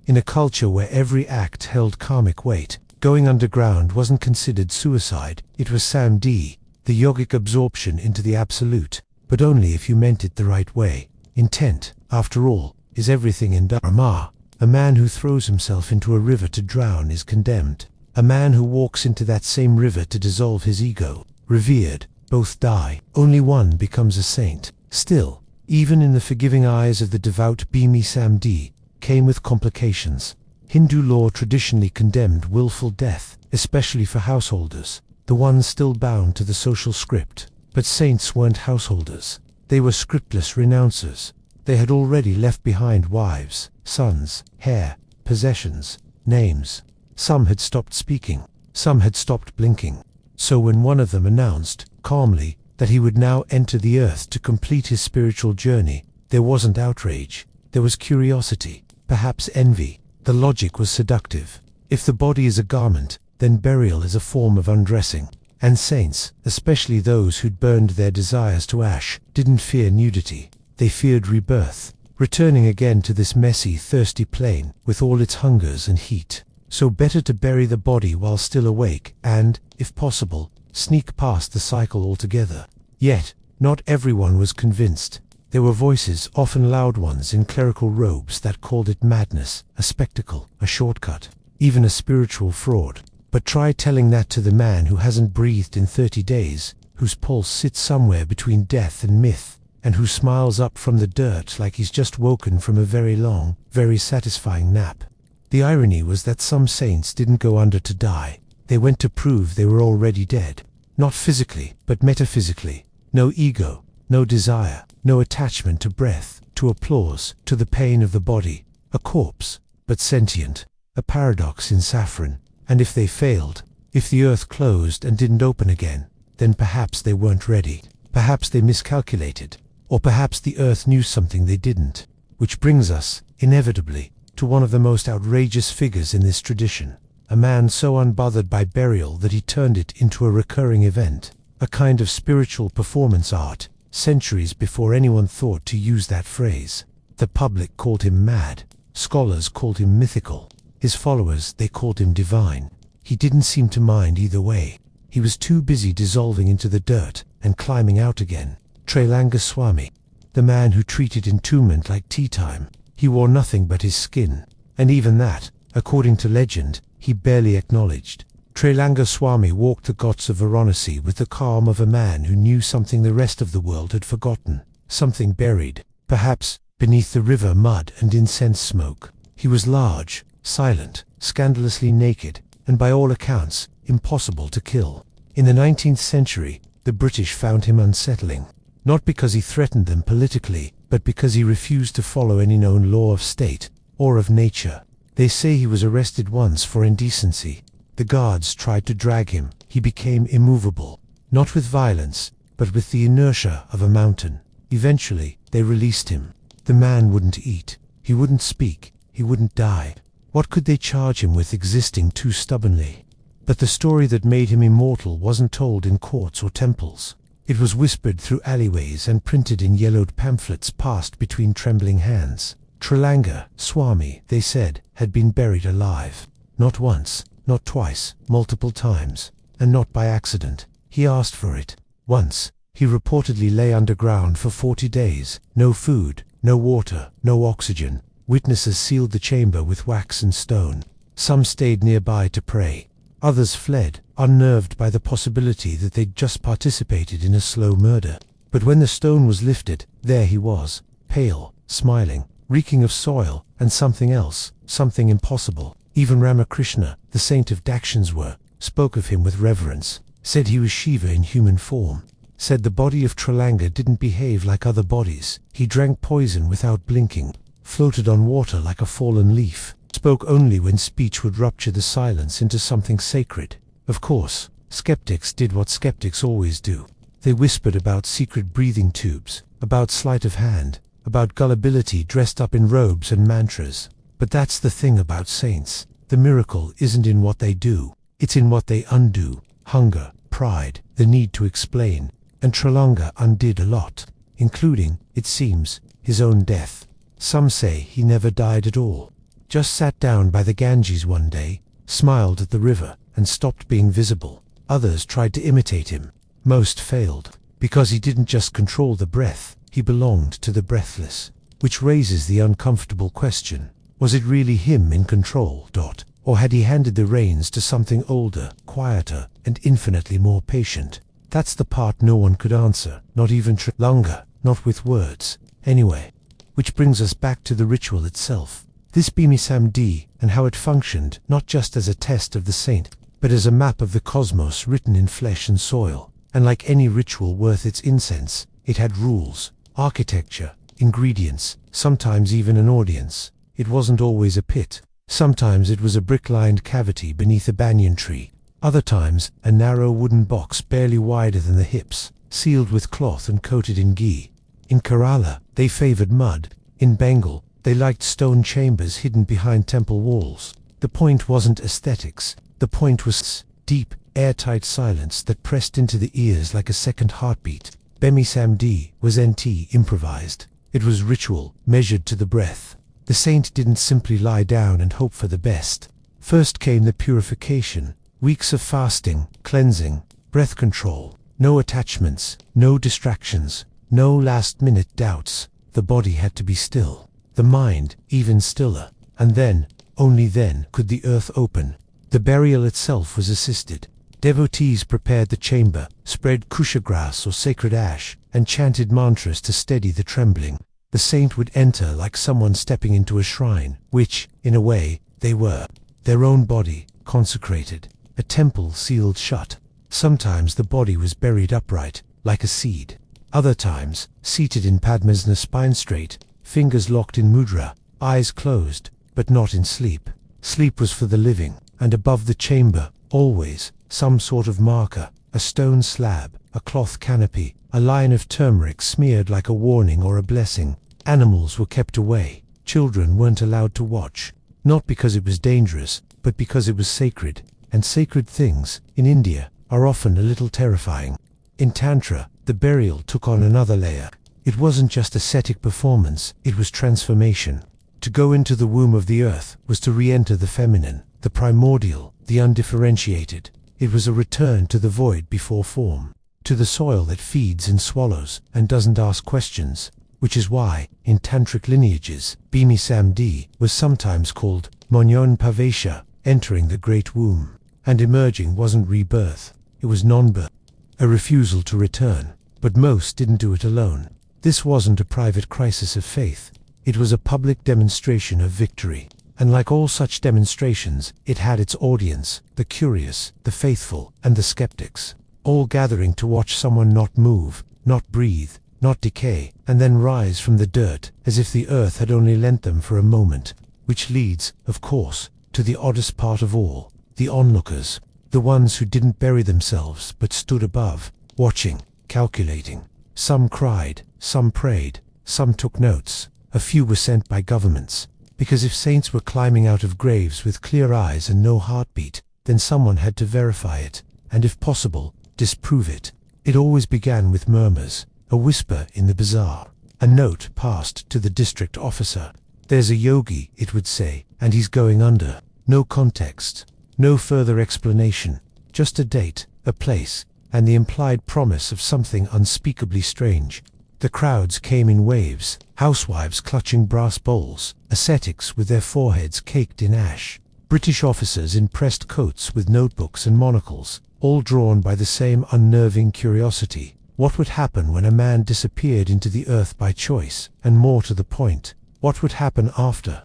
In a culture where every act held karmic weight, going underground wasn't considered suicide, it was samdhi, the yogic absorption into the absolute, but only if you meant it the right way. Intent, after all, is everything in Dharma. A man who throws himself into a river to drown is condemned. A man who walks into that same river to dissolve his ego, revered. Both die. Only one becomes a saint. Still, even in the forgiving eyes of the devout Bhimi Samdi, came with complications. Hindu law traditionally condemned willful death, especially for householders, the ones still bound to the social script. But saints weren't householders. They were scriptless renouncers. They had already left behind wives, sons, hair, possessions, names. Some had stopped speaking. Some had stopped blinking. So when one of them announced, calmly, that he would now enter the earth to complete his spiritual journey, there wasn't outrage. There was curiosity, perhaps envy. The logic was seductive. If the body is a garment, then burial is a form of undressing. And saints, especially those who'd burned their desires to ash, didn't fear nudity. They feared rebirth, returning again to this messy, thirsty plane, with all its hungers and heat. So better to bury the body while still awake, and, if possible, sneak past the cycle altogether. Yet, not everyone was convinced. There were voices, often loud ones in clerical robes, that called it madness, a spectacle, a shortcut, even a spiritual fraud. But try telling that to the man who hasn't breathed in 30 days, whose pulse sits somewhere between death and myth, and who smiles up from the dirt like he's just woken from a very long, very satisfying nap. The irony was that some saints didn't go under to die. They went to prove they were already dead. Not physically, but metaphysically. No ego, no desire, no attachment to breath, to applause, to the pain of the body. A corpse, but sentient. A paradox in saffron. And if they failed, if the earth closed and didn't open again, then perhaps they weren't ready. Perhaps they miscalculated. Or perhaps the earth knew something they didn't. Which brings us, inevitably, to one of the most outrageous figures in this tradition. A man so unbothered by burial that he turned it into a recurring event. A kind of spiritual performance art, centuries before anyone thought to use that phrase. The public called him mad. Scholars called him mythical. His followers, they called him divine. He didn't seem to mind either way. He was too busy dissolving into the dirt and climbing out again. Trailanga Swami, the man who treated entombment like tea time. He wore nothing but his skin, and even that, according to legend, he barely acknowledged. Trailanga Swami walked the ghats of Varanasi with the calm of a man who knew something the rest of the world had forgotten, something buried, perhaps, beneath the river mud and incense smoke. He was large, silent, scandalously naked, and by all accounts, impossible to kill. In the 19th century, the British found him unsettling, not because he threatened them politically, but because he refused to follow any known law of state, or of nature. They say he was arrested once for indecency. The guards tried to drag him. He became immovable, not with violence, but with the inertia of a mountain. Eventually, they released him. The man wouldn't eat. He wouldn't speak. He wouldn't die. What could they charge him with existing too stubbornly? But the story that made him immortal wasn't told in courts or temples. It was whispered through alleyways and printed in yellowed pamphlets passed between trembling hands. Trailanga Swami, they said, had been buried alive. Not once, not twice, multiple times, and not by accident. He asked for it. Once, he reportedly lay underground for 40 days. No food, no water, no oxygen. Witnesses sealed the chamber with wax and stone. Some stayed nearby to pray. Others fled, unnerved by the possibility that they'd just participated in a slow murder. But when the stone was lifted, there he was, pale, smiling, reeking of soil, and something else, something impossible. Even Ramakrishna, the saint of Dakshineswar, spoke of him with reverence, said he was Shiva in human form, said the body of Trailanga didn't behave like other bodies. He drank poison without blinking, floated on water like a fallen leaf, spoke only when speech would rupture the silence into something sacred. Of course, skeptics did what skeptics always do. They whispered about secret breathing tubes, about sleight of hand, about gullibility dressed up in robes and mantras. But that's the thing about saints. The miracle isn't in what they do, it's in what they undo. Hunger, pride, the need to explain. and Tralanga undid a lot, including, it seems, his own death. Some say he never died at all. Just sat down by the Ganges one day, smiled at the river, and stopped being visible. Others tried to imitate him. Most failed, because he didn't just control the breath, he belonged to the breathless. Which raises the uncomfortable question, was it really him in control, or had he handed the reins to something older, quieter, and infinitely more patient? That's the part no one could answer, not even Tralanga, not with words, anyway. Which brings us back to the ritual itself. This Bhimi and how it functioned, not just as a test of the saint, but as a map of the cosmos written in flesh and soil. And like any ritual worth its incense, it had rules, architecture, ingredients, sometimes even an audience. It wasn't always a pit. Sometimes it was a brick-lined cavity beneath a banyan tree. Other times, a narrow wooden box barely wider than the hips, sealed with cloth and coated in ghee. In Kerala, they favored mud. In Bengal, they liked stone chambers hidden behind temple walls. The point wasn't aesthetics. The point was deep, airtight silence that pressed into the ears like a second heartbeat. Bhimi was improvised. It was ritual, measured to the breath. The saint didn't simply lie down and hope for the best. First came the purification, weeks of fasting, cleansing, breath control, no attachments, no distractions, no last-minute doubts. The body had to be still, the mind even stiller, and then, only then, could the earth open. The burial itself was assisted. Devotees prepared the chamber, spread kusha grass or sacred ash, and chanted mantras to steady the trembling. The saint would enter like someone stepping into a shrine, which, in a way, they were. Their own body, consecrated. A temple sealed shut. Sometimes the body was buried upright, like a seed. Other times, seated in Padmasana, spine straight, fingers locked in mudra, eyes closed, but not in sleep. Sleep was for the living, and above the chamber, always, some sort of marker, a stone slab, a cloth canopy, a line of turmeric smeared like a warning or a blessing. Animals were kept away. Children weren't allowed to watch. Not because it was dangerous, but because it was sacred. And sacred things, in India, are often a little terrifying. In Tantra, the burial took on another layer. It wasn't just ascetic performance, it was transformation. To go into the womb of the earth was to re-enter the feminine, the primordial, the undifferentiated. It was a return to the void before form, to the soil that feeds and swallows and doesn't ask questions. Which is why, in tantric lineages, Bhimi was sometimes called Monyon Pavesha, entering the great womb. And emerging wasn't rebirth, it was non-birth, a refusal to return. But most didn't do it alone. This wasn't a private crisis of faith, it was a public demonstration of victory. And like all such demonstrations, it had its audience, the curious, the faithful, and the skeptics, all gathering to watch someone not move, not breathe, not decay, and then rise from the dirt, as if the earth had only lent them for a moment. Which leads, of course, to the oddest part of all, the onlookers, the ones who didn't bury themselves but stood above, watching, calculating. Some cried, some prayed, some took notes, a few were sent by governments. Because if saints were climbing out of graves with clear eyes and no heartbeat, then someone had to verify it, and if possible, disprove it. It always began with murmurs, a whisper in the bazaar, a note passed to the district officer. There's a yogi, it would say, and he's going under. No context, no further explanation, just a date, a place, and the implied promise of something unspeakably strange. The crowds came in waves, housewives clutching brass bowls, ascetics with their foreheads caked in ash, British officers in pressed coats with notebooks and monocles, all drawn by the same unnerving curiosity. What would happen when a man disappeared into the earth by choice, and more to the point, what would happen after?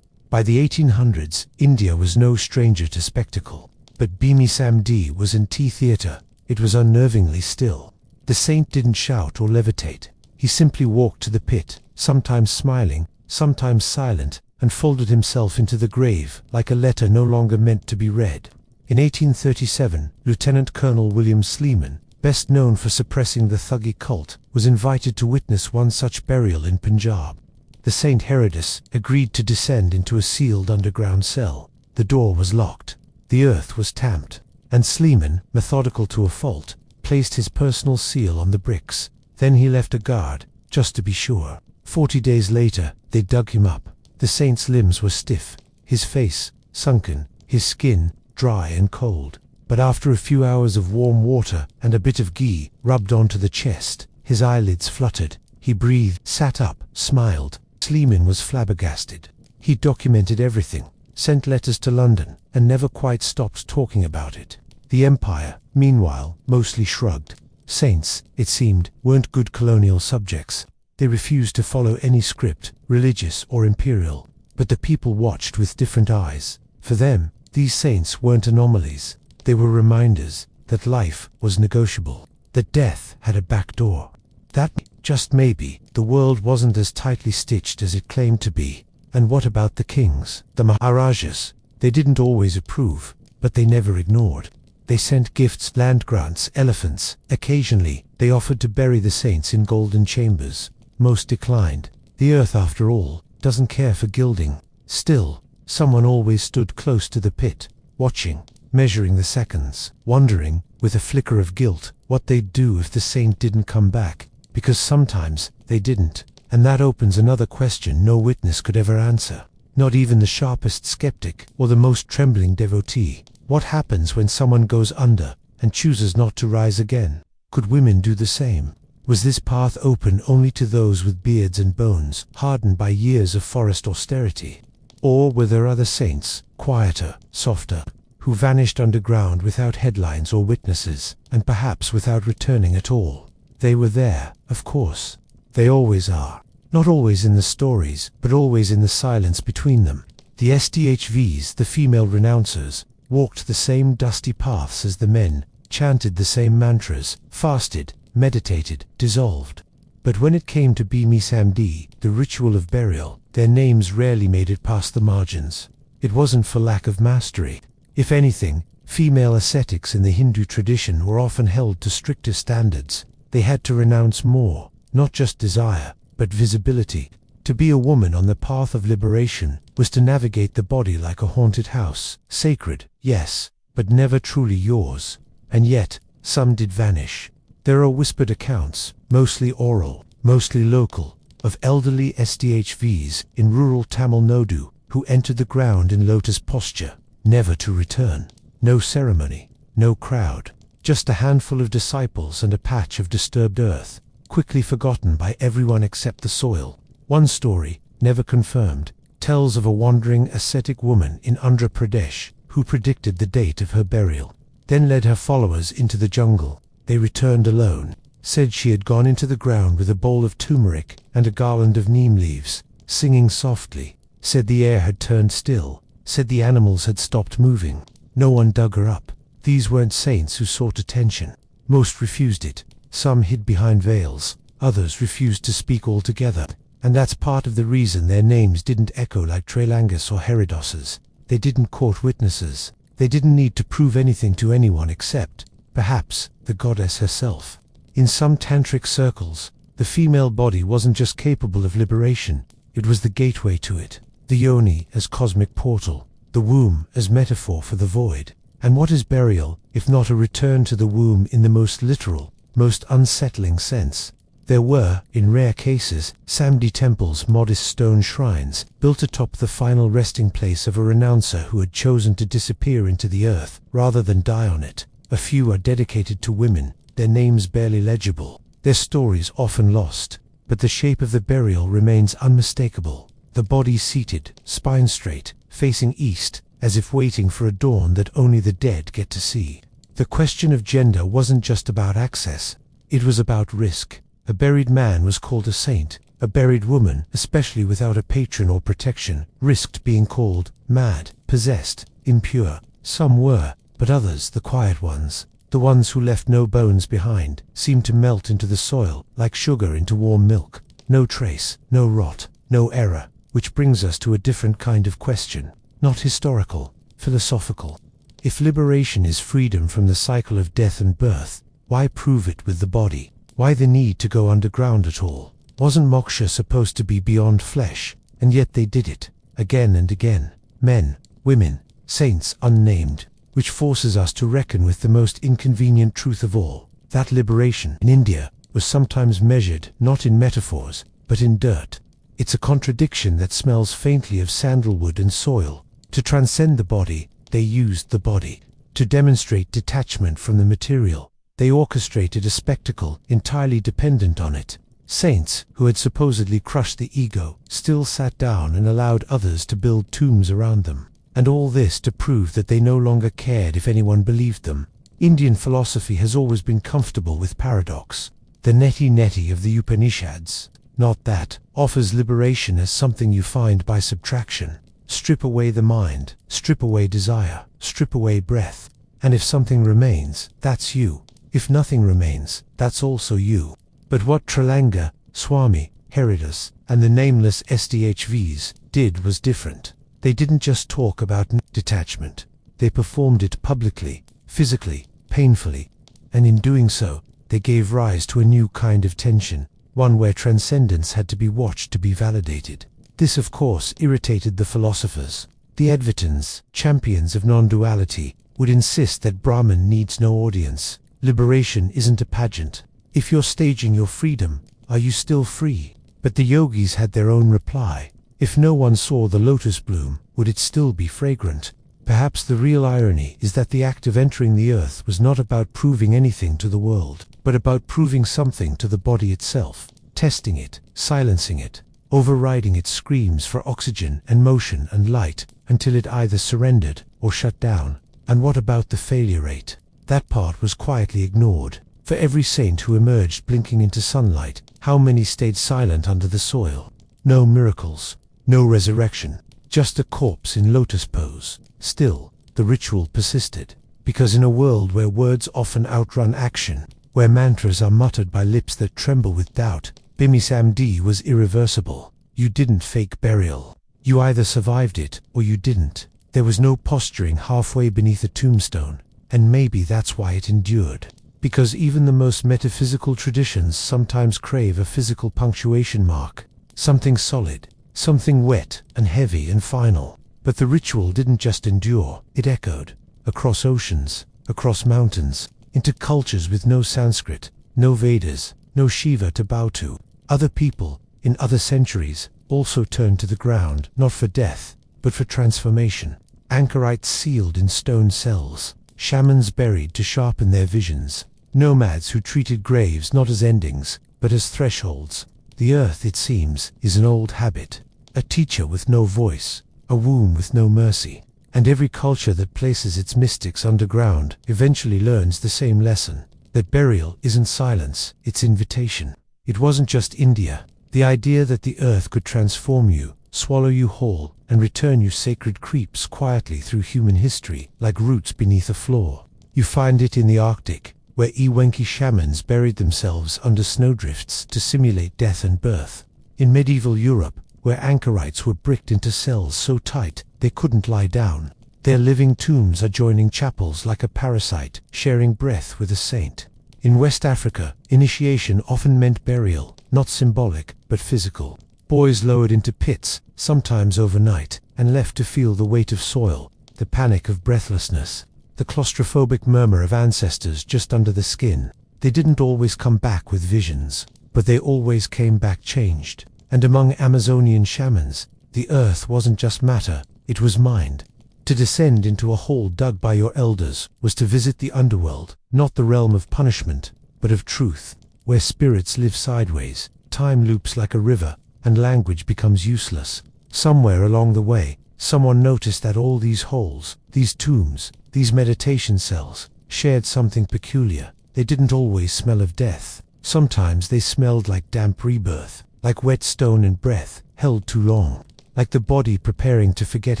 By the 1800s, India was no stranger to spectacle, but Bhimi was in tea theatre. It was unnervingly still. The saint didn't shout or levitate. He simply walked to the pit, sometimes smiling, sometimes silent, and folded himself into the grave like a letter no longer meant to be read. In 1837, Lieutenant Colonel William Sleeman, best known for suppressing the Thuggee cult, was invited to witness one such burial in Punjab. The Saint Herodes agreed to descend into a sealed underground cell. The door was locked. The earth was tamped. And Sleeman, methodical to a fault, placed his personal seal on the bricks. Then he left a guard, just to be sure. 40 days later, they dug him up. The saint's limbs were stiff, his face sunken, his skin dry and cold. But after a few hours of warm water and a bit of ghee rubbed onto the chest, his eyelids fluttered. He breathed, sat up, smiled. Sleeman was flabbergasted. He documented everything, sent letters to London, and never quite stopped talking about it. The Empire, meanwhile, mostly shrugged. Saints, it seemed, weren't good colonial subjects. They refused to follow any script, religious or imperial. But the people watched with different eyes. For them, these saints weren't anomalies. They were reminders that life was negotiable, that death had a back door, that, just maybe, the world wasn't as tightly stitched as it claimed to be. And what about the kings, the Maharajas? They didn't always approve, but they never ignored. They sent gifts, land grants, elephants. Occasionally, they offered to bury the saints in golden chambers. Most declined. The earth, after all, doesn't care for gilding. Still, someone always stood close to the pit, watching, measuring the seconds, wondering, with a flicker of guilt, what they'd do if the saint didn't come back. Because sometimes they didn't. And that opens another question no witness could ever answer. Not even the sharpest skeptic or the most trembling devotee. What happens when someone goes under and chooses not to rise again? Could women do the same? Was this path open only to those with beards and bones, hardened by years of forest austerity? Or were there other saints, quieter, softer, who vanished underground without headlines or witnesses, and perhaps without returning at all? They were there, of course. They always are. Not always in the stories, but always in the silence between them. The SDHVs, the female renouncers, walked the same dusty paths as the men, chanted the same mantras, fasted, meditated, dissolved. But when it came to Bhimi Samdi, the ritual of burial, their names rarely made it past the margins. It wasn't for lack of mastery. If anything, female ascetics in the Hindu tradition were often held to stricter standards. They had to renounce more, not just desire, but visibility. To be a woman on the path of liberation was to navigate the body like a haunted house. Sacred, yes, but never truly yours. And yet, some did vanish. There are whispered accounts, mostly oral, mostly local, of elderly SDHVs in rural Tamil Nadu who entered the ground in lotus posture, never to return. No ceremony, no crowd, just a handful of disciples and a patch of disturbed earth, quickly forgotten by everyone except the soil. One story, never confirmed, tells of a wandering ascetic woman in Andhra Pradesh who predicted the date of her burial, then led her followers into the jungle. They returned alone, said she had gone into the ground with a bowl of turmeric and a garland of neem leaves, singing softly, said the air had turned still, said the animals had stopped moving. No one dug her up. These weren't saints who sought attention. Most refused it. Some hid behind veils, others refused to speak altogether. And that's part of the reason their names didn't echo like Trailangus or Herodos's. They didn't court witnesses. They didn't need to prove anything to anyone except, perhaps, the goddess herself. In some tantric circles, the female body wasn't just capable of liberation, it was the gateway to it. The yoni as cosmic portal, the womb as metaphor for the void. And what is burial, if not a return to the womb in the most literal, most unsettling sense? There were, in rare cases, Samdi temples, modest stone shrines, built atop the final resting place of a renouncer who had chosen to disappear into the earth, rather than die on it. A few are dedicated to women, their names barely legible, their stories often lost, but the shape of the burial remains unmistakable. The body seated, spine straight, facing east, as if waiting for a dawn that only the dead get to see. The question of gender wasn't just about access, it was about risk. A buried man was called a saint. A buried woman, especially without a patron or protection, risked being called mad, possessed, impure. Some were, but others, the quiet ones, the ones who left no bones behind, seemed to melt into the soil like sugar into warm milk. No trace, no rot, no error. Which brings us to a different kind of question, not historical, philosophical. If liberation is freedom from the cycle of death and birth, why prove it with the body? Why the need to go underground at all? Wasn't moksha supposed to be beyond flesh? And yet they did it, again and again. Men, women, saints unnamed. Which forces us to reckon with the most inconvenient truth of all. That liberation in India was sometimes measured not in metaphors, but in dirt. It's a contradiction that smells faintly of sandalwood and soil. To transcend the body, they used the body. To demonstrate detachment from the material, they orchestrated a spectacle entirely dependent on it. Saints, who had supposedly crushed the ego, still sat down and allowed others to build tombs around them. And all this to prove that they no longer cared if anyone believed them. Indian philosophy has always been comfortable with paradox. The neti-neti of the Upanishads, not that, offers liberation as something you find by subtraction. Strip away the mind, strip away desire, strip away breath, and if something remains, that's you. If nothing remains, that's also you. But what Tralanga, Swami, Haridas, and the nameless SDHVs did was different. They didn't just talk about detachment. They performed it publicly, physically, painfully, and in doing so, they gave rise to a new kind of tension, one where transcendence had to be watched to be validated. This, of course, irritated the philosophers. The Advaitins, champions of non-duality, would insist that Brahman needs no audience. Liberation isn't a pageant. If you're staging your freedom, are you still free? But the yogis had their own reply. If no one saw the lotus bloom, would it still be fragrant? Perhaps the real irony is that the act of entering the earth was not about proving anything to the world, but about proving something to the body itself, testing it, silencing it, overriding its screams for oxygen and motion and light, until it either surrendered or shut down. And what about the failure rate? That part was quietly ignored. For every saint who emerged blinking into sunlight, how many stayed silent under the soil? No miracles, no resurrection, just a corpse in lotus pose. Still, the ritual persisted, because in a world where words often outrun action, where mantras are muttered by lips that tremble with doubt, Bimisamdi was irreversible. You didn't fake burial. You either survived it, or you didn't. There was no posturing halfway beneath a tombstone, and maybe that's why it endured. Because even the most metaphysical traditions sometimes crave a physical punctuation mark, something solid, something wet and heavy and final. But the ritual didn't just endure, it echoed, across oceans, across mountains, into cultures with no Sanskrit, no Vedas, no Shiva to bow to. Other people, in other centuries, also turned to the ground, not for death, but for transformation. Anchorites sealed in stone cells, shamans buried to sharpen their visions, nomads who treated graves not as endings, but as thresholds. The earth, it seems, is an old habit, a teacher with no voice, a womb with no mercy, and every culture that places its mystics underground eventually learns the same lesson, that burial isn't silence, it's invitation. It wasn't just India. The idea that the earth could transform you, swallow you whole, and return you sacred creeps quietly through human history, like roots beneath a floor. You find it in the Arctic, where Ewenki shamans buried themselves under snowdrifts to simulate death and birth. In medieval Europe, where anchorites were bricked into cells so tight they couldn't lie down. Their living tombs are joining chapels like a parasite, sharing breath with a saint. In West Africa, initiation often meant burial, not symbolic, but physical. Boys lowered into pits, sometimes overnight, and left to feel the weight of soil, the panic of breathlessness, the claustrophobic murmur of ancestors just under the skin. They didn't always come back with visions, but they always came back changed. And among Amazonian shamans, the earth wasn't just matter, it was mind. To descend into a hole dug by your elders was to visit the underworld, not the realm of punishment, but of truth, where spirits live sideways, time loops like a river, and language becomes useless. Somewhere along the way, someone noticed that all these holes, these tombs, these meditation cells, shared something peculiar. They didn't always smell of death. Sometimes they smelled like damp rebirth, like wet stone and breath, held too long, like the body preparing to forget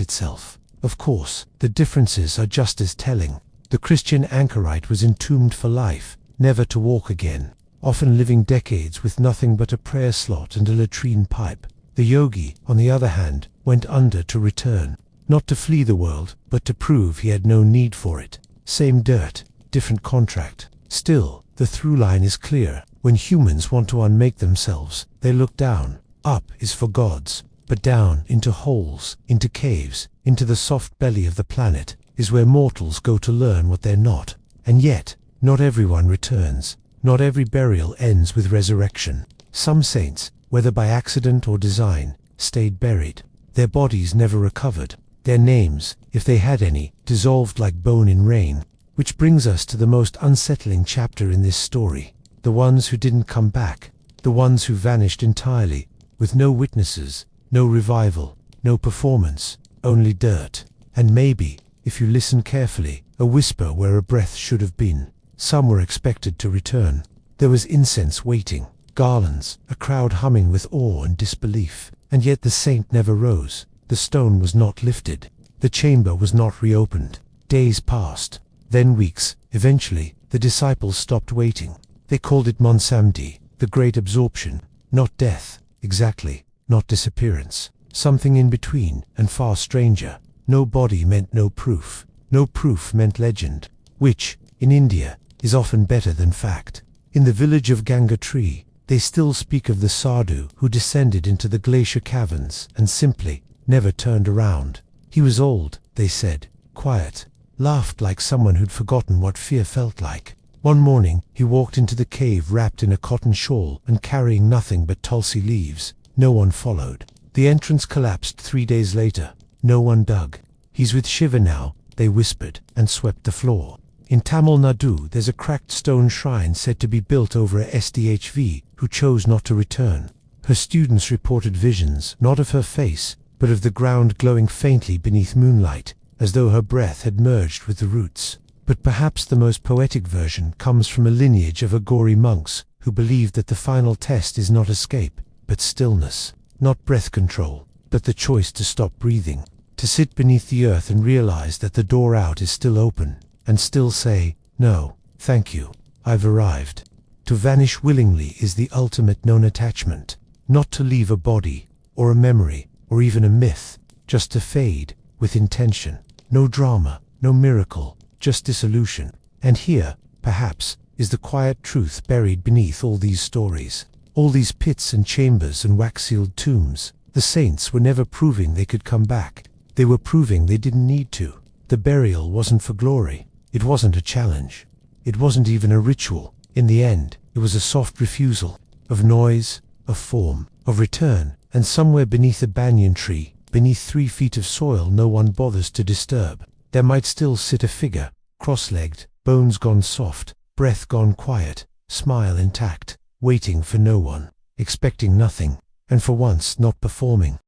itself. Of course, the differences are just as telling. The Christian anchorite was entombed for life, never to walk again, often living decades with nothing but a prayer slot and a latrine pipe. The yogi, on the other hand, went under to return, not to flee the world, but to prove he had no need for it. Same dirt, different contract. Still, the through line is clear. When humans want to unmake themselves, they look down. Up is for gods, but down into holes, into caves, into the soft belly of the planet, is where mortals go to learn what they're not. And yet, Not everyone returns. Not every burial ends with resurrection. Some saints, whether by accident or design, stayed buried. Their bodies never recovered. Their names, if they had any, dissolved like bone in rain. Which brings us to the most unsettling chapter in this story. The ones who didn't come back. The ones who vanished entirely, with no witnesses, no revival, no performance, only dirt. And maybe, if you listen carefully, a whisper where a breath should have been. Some were expected to return. There was incense waiting, garlands, a crowd humming with awe and disbelief. And yet the saint never rose. The stone was not lifted. The chamber was not reopened. Days passed, then weeks. Eventually, the disciples stopped waiting. They called it Monsamedi, the great absorption. Not death, exactly, not disappearance. Something in between, and far stranger. No body meant no proof. No proof meant legend, which, in India, is often better than fact. In the village of Gangatri, they still speak of the sadhu who descended into the glacier caverns and simply never turned around. He was old, they said, quiet, laughed like someone who'd forgotten what fear felt like. One morning, he walked into the cave wrapped in a cotton shawl and carrying nothing but tulsi leaves. No one followed. The entrance collapsed 3 days later. No one dug. He's with Shiva now, they whispered, and swept the floor. In Tamil Nadu, there's a cracked stone shrine said to be built over a SDHV who chose not to return. Her students reported visions, not of her face, but of the ground glowing faintly beneath moonlight, as though her breath had merged with the roots. But perhaps the most poetic version comes from a lineage of Aghori monks who believed that the final test is not escape, but stillness. Not breath control, but the choice to stop breathing. To sit beneath the earth and realize that the door out is still open, and still say, no, thank you, I've arrived. To vanish willingly is the ultimate non-attachment. Not to leave a body, or a memory, or even a myth, just to fade, with intention. No drama, no miracle, just dissolution. And here, perhaps, is the quiet truth buried beneath all these stories. All these pits and chambers and wax-sealed tombs. The saints were never proving they could come back. They were proving they didn't need to. The burial wasn't for glory. It wasn't a challenge. It wasn't even a ritual. In the end, it was a soft refusal. Of noise, of form, of return. And somewhere beneath a banyan tree, beneath 3 feet of soil no one bothers to disturb, there might still sit a figure, cross-legged, bones gone soft, breath gone quiet, smile intact, waiting for no one, expecting nothing, and for once not performing.